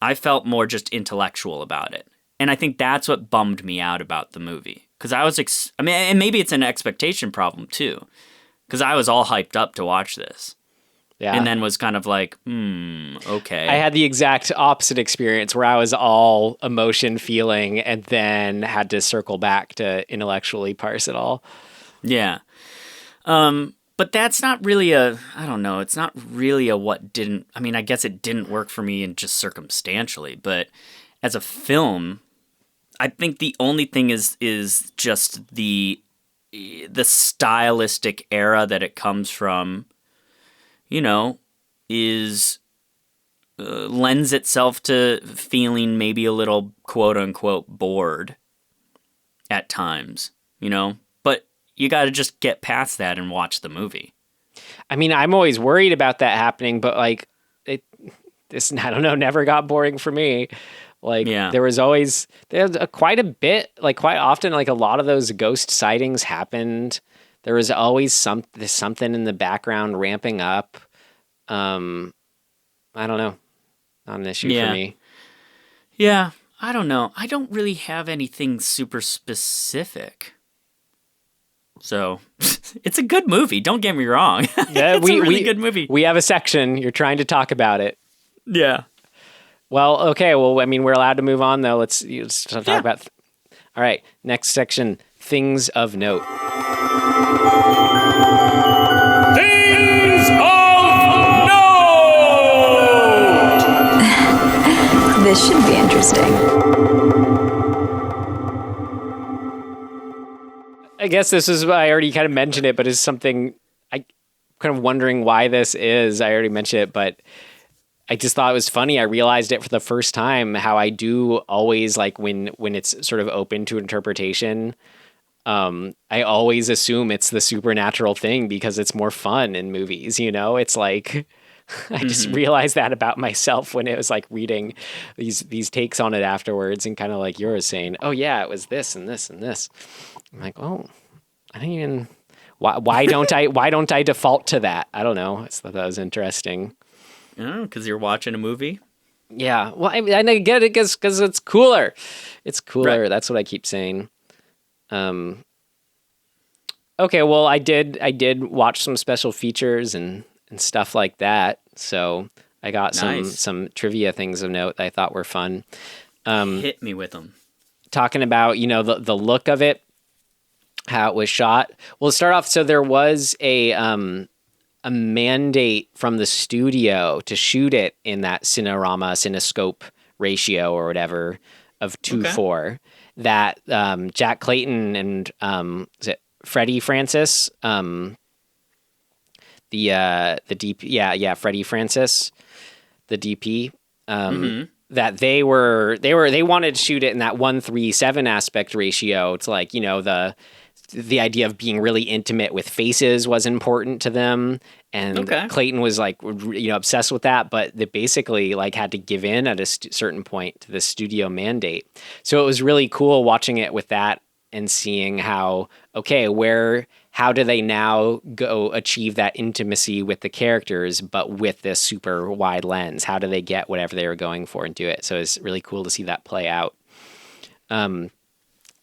I felt more just intellectual about it. And I think that's what bummed me out about the movie. Because I was, and maybe it's an expectation problem too. Because I was all hyped up to watch this. Yeah. And then was kind of like, okay. I had the exact opposite experience where I was all emotion feeling and then had to circle back to intellectually parse it all. Yeah. But that's not really I don't know, it's not really I guess it didn't work for me and just circumstantially, but as a film, I think the only thing is just the the stylistic era that it comes from, is lends itself to feeling maybe a little quote unquote bored at times, but you got to just get past that and watch the movie. I mean, I'm always worried about that happening, but like this, I don't know, never got boring for me. Like there's quite a bit, like quite often, like a lot of those ghost sightings happened. There was always something in the background ramping up. I don't know. Not an issue for me. Yeah, I don't know. I don't really have anything super specific. So, it's a good movie. Don't get me wrong. Yeah, it's a really good movie. We have a section. You're trying to talk about it. Yeah. Well, okay. Well, I mean, we're allowed to move on, though. Let's talk about... All right. Next section. Things of note. Things of note! This should be interesting. I guess this is, I already kind of mentioned it, but it's something I kind of wondering why this is. I already mentioned it, but I just thought it was funny. I realized it for the first time, how I do always, like when it's sort of open to interpretation, I always assume it's the supernatural thing because it's more fun in movies, It's like, I just realized that about myself when it was like reading these takes on it afterwards, and kind of like you're saying, oh yeah, it was this and this and this. I'm like, oh, I don't even, why don't I default to that? I don't know. I just thought that was interesting. Oh, because you're watching a movie? Yeah. Well, I mean, I get it because it's cooler. It's cooler. Right. That's what I keep saying. Okay. Well, I did watch some special features and stuff like that. So I got some trivia things of note that I thought were fun. Hit me with them. Talking about, the look of it, how it was shot. Well, to start off, so there was a mandate from the studio to shoot it in that cinescope ratio or whatever of 2:4 that Jack Clayton and is it Freddie Francis, the DP, Freddie Francis, the DP, that they wanted to shoot it in that 1:7 aspect ratio. It's like, the idea of being really intimate with faces was important to them. And Clayton was like, obsessed with that, but they basically like had to give in at a certain point to the studio mandate. So it was really cool watching it with that and seeing how do they now go achieve that intimacy with the characters, but with this super wide lens? How do they get whatever they were going for and do it? So it's really cool to see that play out.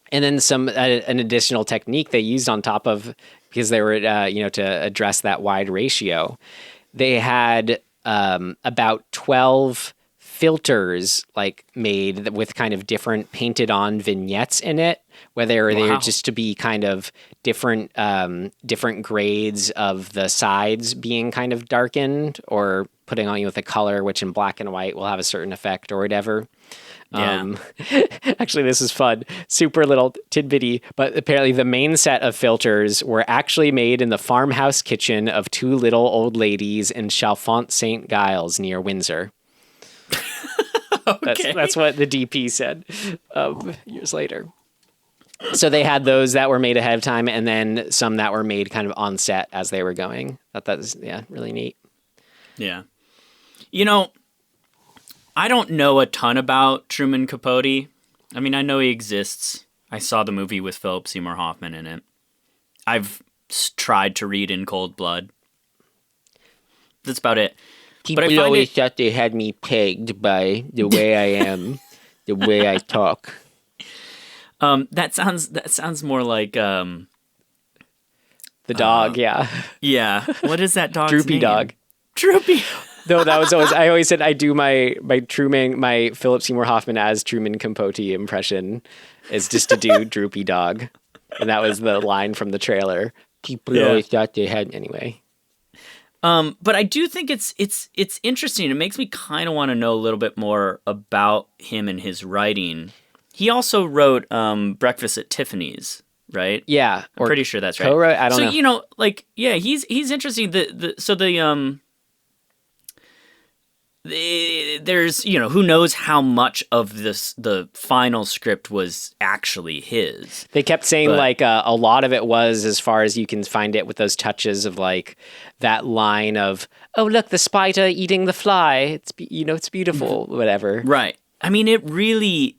And then an additional technique they used on top of, because they were, to address that wide ratio, they had about 12 filters like made with kind of different painted on vignettes in it, whether they were just to be kind of different grades of the sides being kind of darkened, or putting on with a color, which in black and white will have a certain effect or whatever. Yeah. Actually, this is fun. Super little tidbitty, but apparently the main set of filters were actually made in the farmhouse kitchen of two little old ladies in Chalfont St. Giles near Windsor. That's what the DP said years later. So they had those that were made ahead of time, and then some that were made kind of on set as they were going. Thought that was really neat. Yeah. I don't know a ton about Truman Capote. I mean, I know he exists. I saw the movie with Philip Seymour Hoffman in it. I've tried to read In Cold Blood. That's about it. People always thought they had me pegged by the way I am, the way I talk. That sounds more like the dog. Yeah. What is that dog's Droopy name? Dog. Droopy. No, that was always. I always said I do my Philip Seymour Hoffman as Truman Capote impression is just to do Droopy Dog, and that was the line from the trailer. People always thought they had anyway. But I do think it's interesting. It makes me kind of want to know a little bit more about him and his writing. He also wrote Breakfast at Tiffany's, right? Yeah. I'm pretty sure that's right. Co-wrote? I don't know. So, he's interesting. There's, who knows how much of the final script was actually his. They kept saying a lot of it was, as far as you can find it, with those touches of like that line of, oh, look, the spider eating the fly. It's beautiful, whatever. Right. I mean, it really,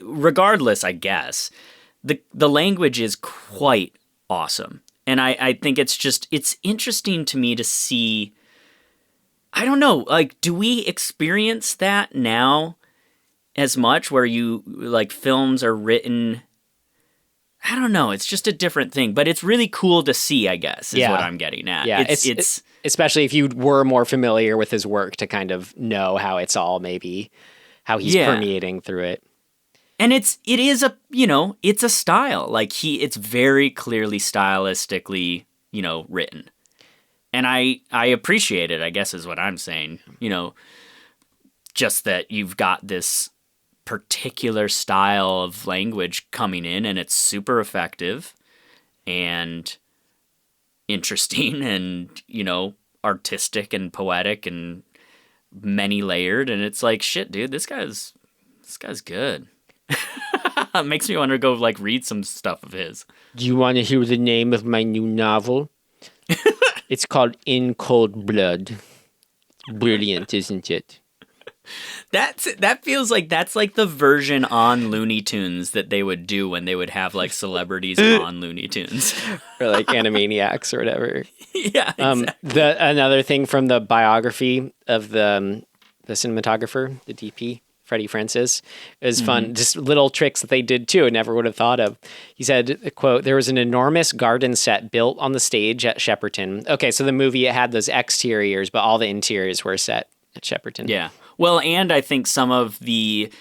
regardless, I guess, the language is quite awesome. And I think it's interesting to me to see, I don't know, like, do we experience that now as much where films are written? I don't know. It's just a different thing, but it's really cool to see, I guess, is what I'm getting at. Yeah, it's especially if you were more familiar with his work to kind of know how it's all how he's permeating through it. And it is it's a style. Like it's very clearly stylistically, written. And I appreciate it, I guess is what I'm saying. Just that you've got this particular style of language coming in and it's super effective and interesting and, artistic and poetic and many layered. And it's like, shit, dude, this guy's good. It makes me want to go read some stuff of his. Do you want to hear the name of my new novel? It's called In Cold Blood. Brilliant, isn't it? That feels like that's like the version on Looney Tunes that they would do when they would have celebrities on Looney Tunes. Or Animaniacs or whatever. Yeah, exactly. Another thing from the biography of the cinematographer, the DP, Freddie Francis, is fun. Just little tricks that they did too. I never would have thought of. He said, quote, there was an enormous garden set built on the stage at Shepperton. Okay, so the movie, it had those exteriors, but all the interiors were set at Shepperton. Yeah. Well, and I think some of the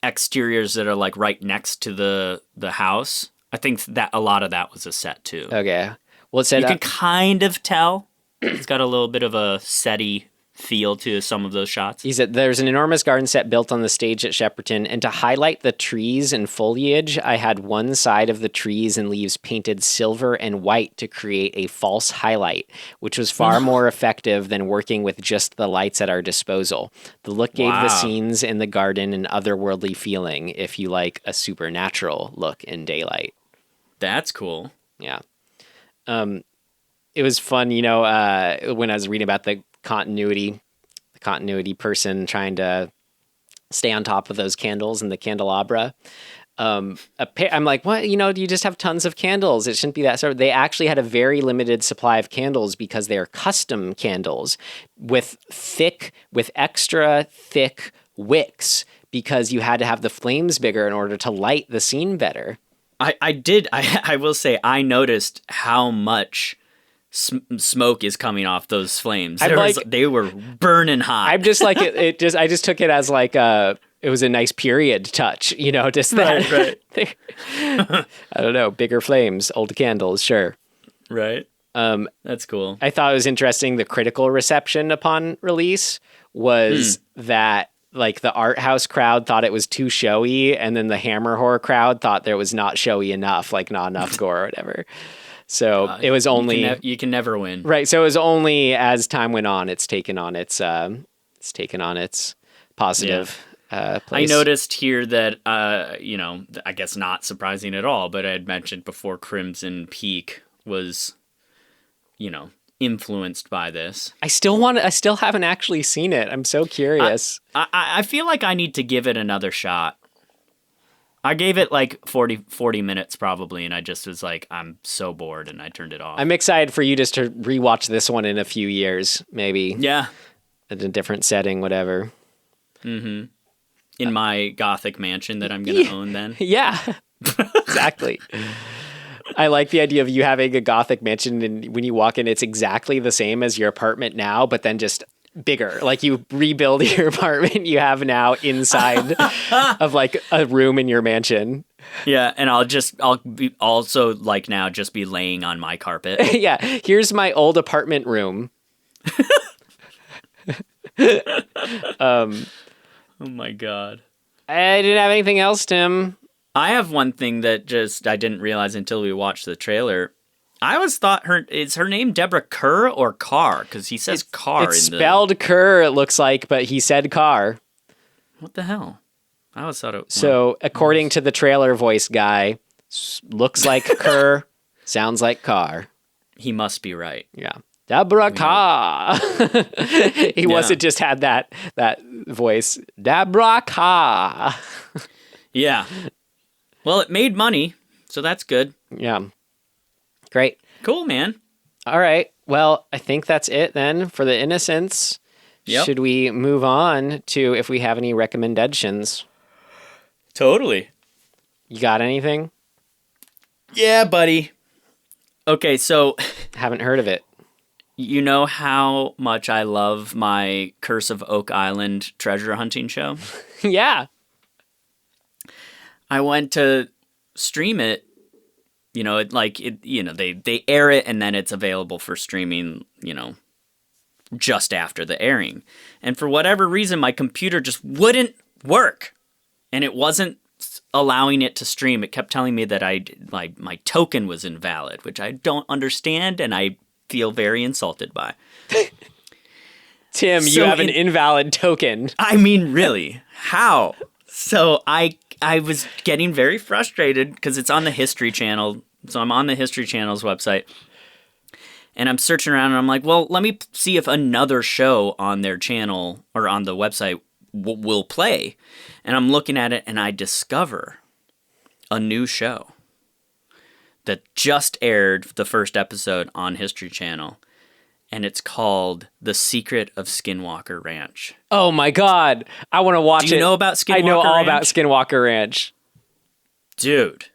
exteriors that are right next to the house, I think that a lot of that was a set too. Okay. Well, it said you can kind of tell. It's got a little bit of a setty feel to some of those shots. He said there's an enormous garden set built on the stage at Shepperton, and to highlight the trees and foliage, I had one side of the trees and leaves painted silver and white to create a false highlight, which was far more effective than working with just the lights at our disposal. The look gave the scenes in the garden an otherworldly feeling, if you like a supernatural look in daylight. That's cool. Yeah. It was fun, when I was reading about the continuity person trying to stay on top of those candles in the candelabra. I'm like, what? Do you just have tons of candles? It shouldn't be that sort. They actually had a very limited supply of candles because they're custom candles with extra thick wicks because you had to have the flames bigger in order to light the scene better. I will say I noticed how much smoke is coming off those flames. They were burning hot. I'm just like I just took it as it was a nice period touch, just that. Right. I don't know, bigger flames, old candles, sure. Right. That's cool. I thought it was interesting. The critical reception upon release was that the art house crowd thought it was too showy, and then the hammer horror crowd thought there was not showy enough, not enough gore or whatever. So it was only you can never win, right? So it was only as time went on, it's taken on its positive place. I noticed here that I guess not surprising at all, but I had mentioned before Crimson Peak was influenced by this. I still haven't actually seen it. I'm so curious. I feel like I need to give it another shot. I gave it 40 minutes probably, and I just was I'm so bored, and I turned it off. I'm excited for you just to rewatch this one in a few years, maybe. Yeah. In a different setting, whatever. Mm-hmm. In my gothic mansion that I'm going to own then. Yeah, exactly. I like the idea of you having a gothic mansion, and when you walk in, it's exactly the same as your apartment now, but then just bigger. You rebuild your apartment you have now inside of a room in your mansion. Yeah, and I'll be also now just be laying on my carpet. Yeah, here's my old apartment room. Oh my god. I didn't have anything else, Tim. I have one thing that just I didn't realize until we watched the trailer. I always thought is her name Deborah Kerr or Carr? Because he says Carr. It's spelled Kerr, it looks like, but he said Carr. What the hell? I always thought it. So according to the trailer voice guy, looks like Kerr, sounds like Carr. He must be right. Yeah. Deborah Carr. He wasn't just had that voice. Deborah Carr. Yeah. Well, it made money, so that's good. Yeah. Great. Cool, man. All right. Well, I think that's it then for the Innocents. Yep. Should we move on to if we have any recommendations? Totally. You got anything? Yeah, buddy. Okay, so Haven't heard of it. you know how much I love my Curse of Oak Island treasure hunting show? Yeah. I went to stream it. They air it and then it's available for streaming, just after the airing. And for whatever reason, my computer just wouldn't work. And it wasn't allowing it to stream. It kept telling me that my token was invalid, which I don't understand and I feel very insulted by. Tim, you have an invalid token. I mean, really? How? So I was getting very frustrated because it's on the History Channel. So I'm on the History Channel's website. And I'm searching around and I'm like, well, let me see if another show on their channel or on the website will play. And I'm looking at it and I discover a new show that just aired the first episode on History Channel. And it's called The Secret of Skinwalker Ranch. Oh my God. I want to watch it. Do you know about Skinwalker Ranch? I know all about Skinwalker Ranch. Dude.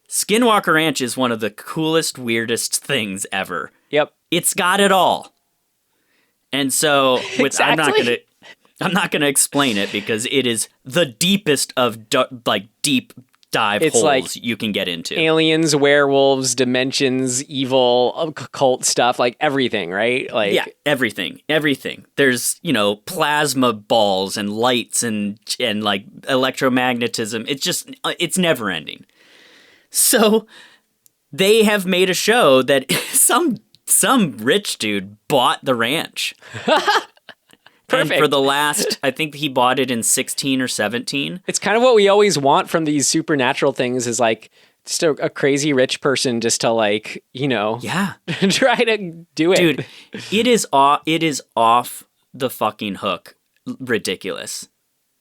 Skinwalker Ranch is one of the coolest, weirdest things ever. Yep. It's got it all. And so Exactly. I'm not gonna explain it because it is the deepest of deep dive It's holes like you can get into. Aliens, werewolves, dimensions, evil, occult stuff, like everything, right? Like Yeah, everything. There's, plasma balls and lights and like electromagnetism. It's never ending. So they have made a show that some rich dude bought the ranch. Perfect. And for the last, I think he bought it in 16 or 17. It's kind of what we always want from these supernatural things is like just a crazy rich person just to like, Yeah. try to do it. Dude, it is off the fucking hook ridiculous.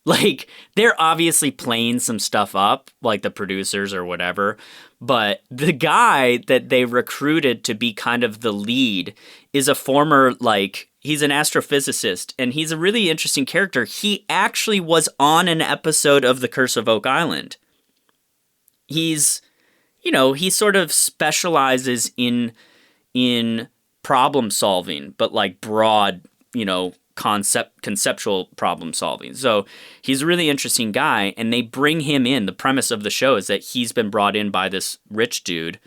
Like, they're obviously playing some stuff up, like the producers or whatever, but the guy that they recruited to be kind of the lead is a former, he's an astrophysicist, and he's a really interesting character. He actually was on an episode of The Curse of Oak Island. He's, he sort of specializes in problem solving, but like broad, conceptual problem solving. So he's a really interesting guy, and they bring him in. The premise of the show is that he's been brought in by this rich dude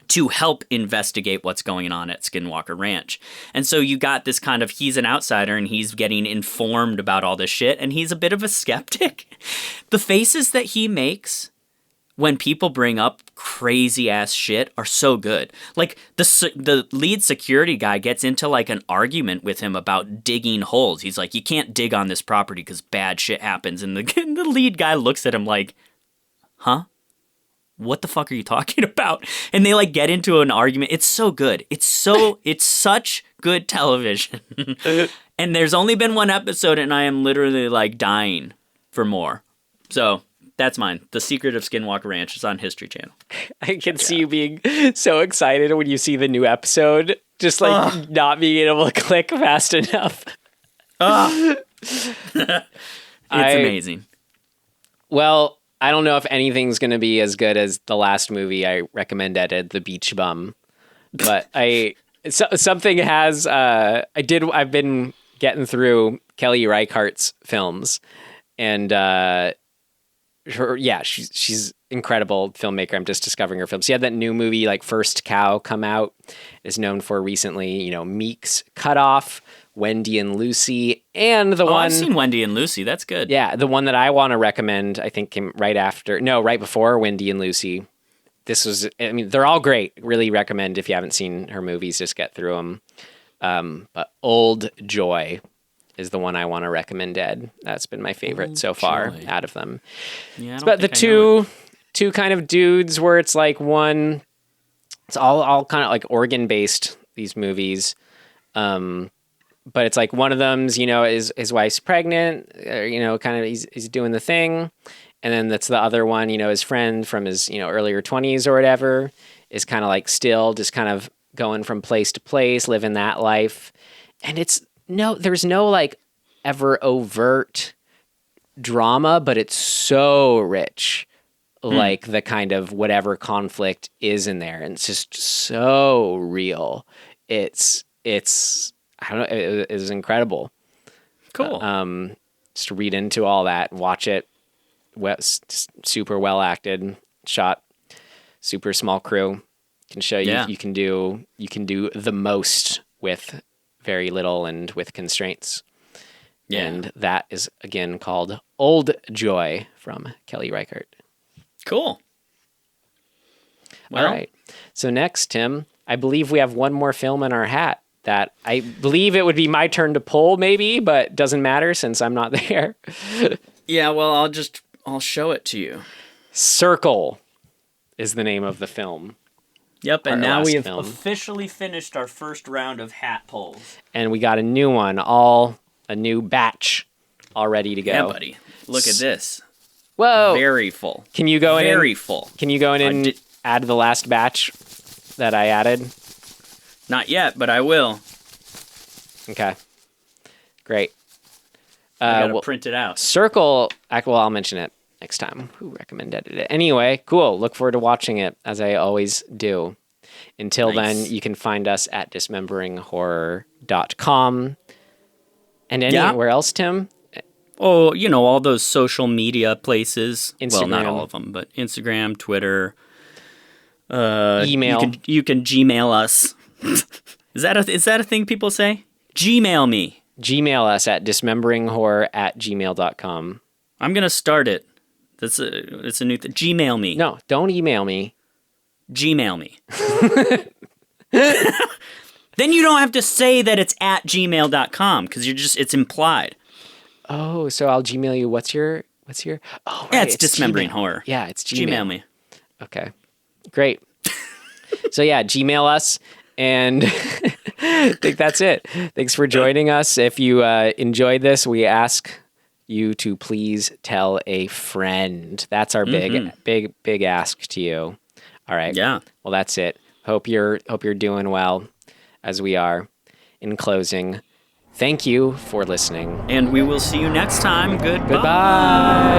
to help investigate what's going on at Skinwalker Ranch. And so you got this kind of, he's an outsider and he's getting informed about all this shit, and he's a bit of a skeptic. The faces that he makes when people bring up crazy ass shit are so good. Like the lead security guy gets into like an argument with him about digging holes. He's like, you can't dig on this property because bad shit happens. And the lead guy looks at him like, huh? What the fuck are you talking about? And they like get into an argument. It's so good. It's such good television. And there's only been one episode and I am literally like dying for more. So that's mine. The Secret of Skinwalker Ranch is on History Channel. I can see you being so excited when you see the new episode, just like not being able to click fast enough. It's amazing. Well, I don't know if anything's going to be as good as the last movie I recommended, The Beach Bum, but something has. I've been getting through Kelly Reichardt's films, and she's incredible filmmaker. I'm just discovering her films. She had that new movie like First Cow come out. Is known for recently, Meek's Cutoff, Wendy and Lucy, and the one I've seen Wendy and Lucy. That's good. Yeah, the one that I want to recommend, I think came right before Wendy and Lucy. They're all great. Really recommend if you haven't seen her movies, just get through them. But Old Joy is the one I want to recommend, Ed. That's been my favorite so far out of them. Yeah, It's about the two kind of dudes where it's like one, it's all kind of like organ-based, these movies. But it's like one of them's, his wife's pregnant, kind of he's doing the thing. And then that's the other one, his friend from his, earlier 20s or whatever is kind of like still just kind of going from place to place, living that life. And there's no like ever overt drama, but it's so rich. Like the kind of whatever conflict is in there. And it's just so real. It's I don't know. It was incredible. Cool. Just to read into all that and watch it. Super well acted, shot, super small crew. Can show you you can do the most with very little and with constraints. Yeah. And that is again called Old Joy from Kelly Reichardt. Cool. Well, all right. So next, Tim, I believe we have one more film in our hat that I believe it would be my turn to pull maybe, but doesn't matter since I'm not there. Yeah, well, I'll show it to you. Circle is the name of the film. Yep, and now we have officially finished our first round of hat pulls. And we got a new one, a new batch all ready to go. Yeah, buddy. Look at this. Whoa. Very full. Can you go in? Very full. Can you go in and add the last batch that I added? Not yet, but I will. Okay. Great. I gotta print it out. Circle. Well, I'll mention it next time. Who recommended it? Anyway, cool. Look forward to watching it, as I always do. Until then, you can find us at dismemberinghorror.com. And anywhere else, Tim? Oh, all those social media places. Instagram. Well, not all of them, but Instagram, Twitter. Email. You can Gmail us. Is that a thing people say? Gmail me. Gmail us at dismemberinghorror@gmail.com. I'm going to start it. It's a new thing. Gmail me. No, don't email me. Gmail me. Then you don't have to say that it's at gmail.com because it's implied. Oh, so I'll Gmail you. What's your? Oh, right, yeah, it's Dismembering Horror. Yeah, it's Gmail. Gmail me. Okay, great. So yeah, Gmail us, and I think that's it. Thanks for joining us. If you enjoyed this, we ask you to please tell a friend. That's our big ask to you. All right. Yeah. Well, that's it. Hope you're doing well, as we are. In closing, thank you for listening. And we will see you next time. Goodbye. Goodbye.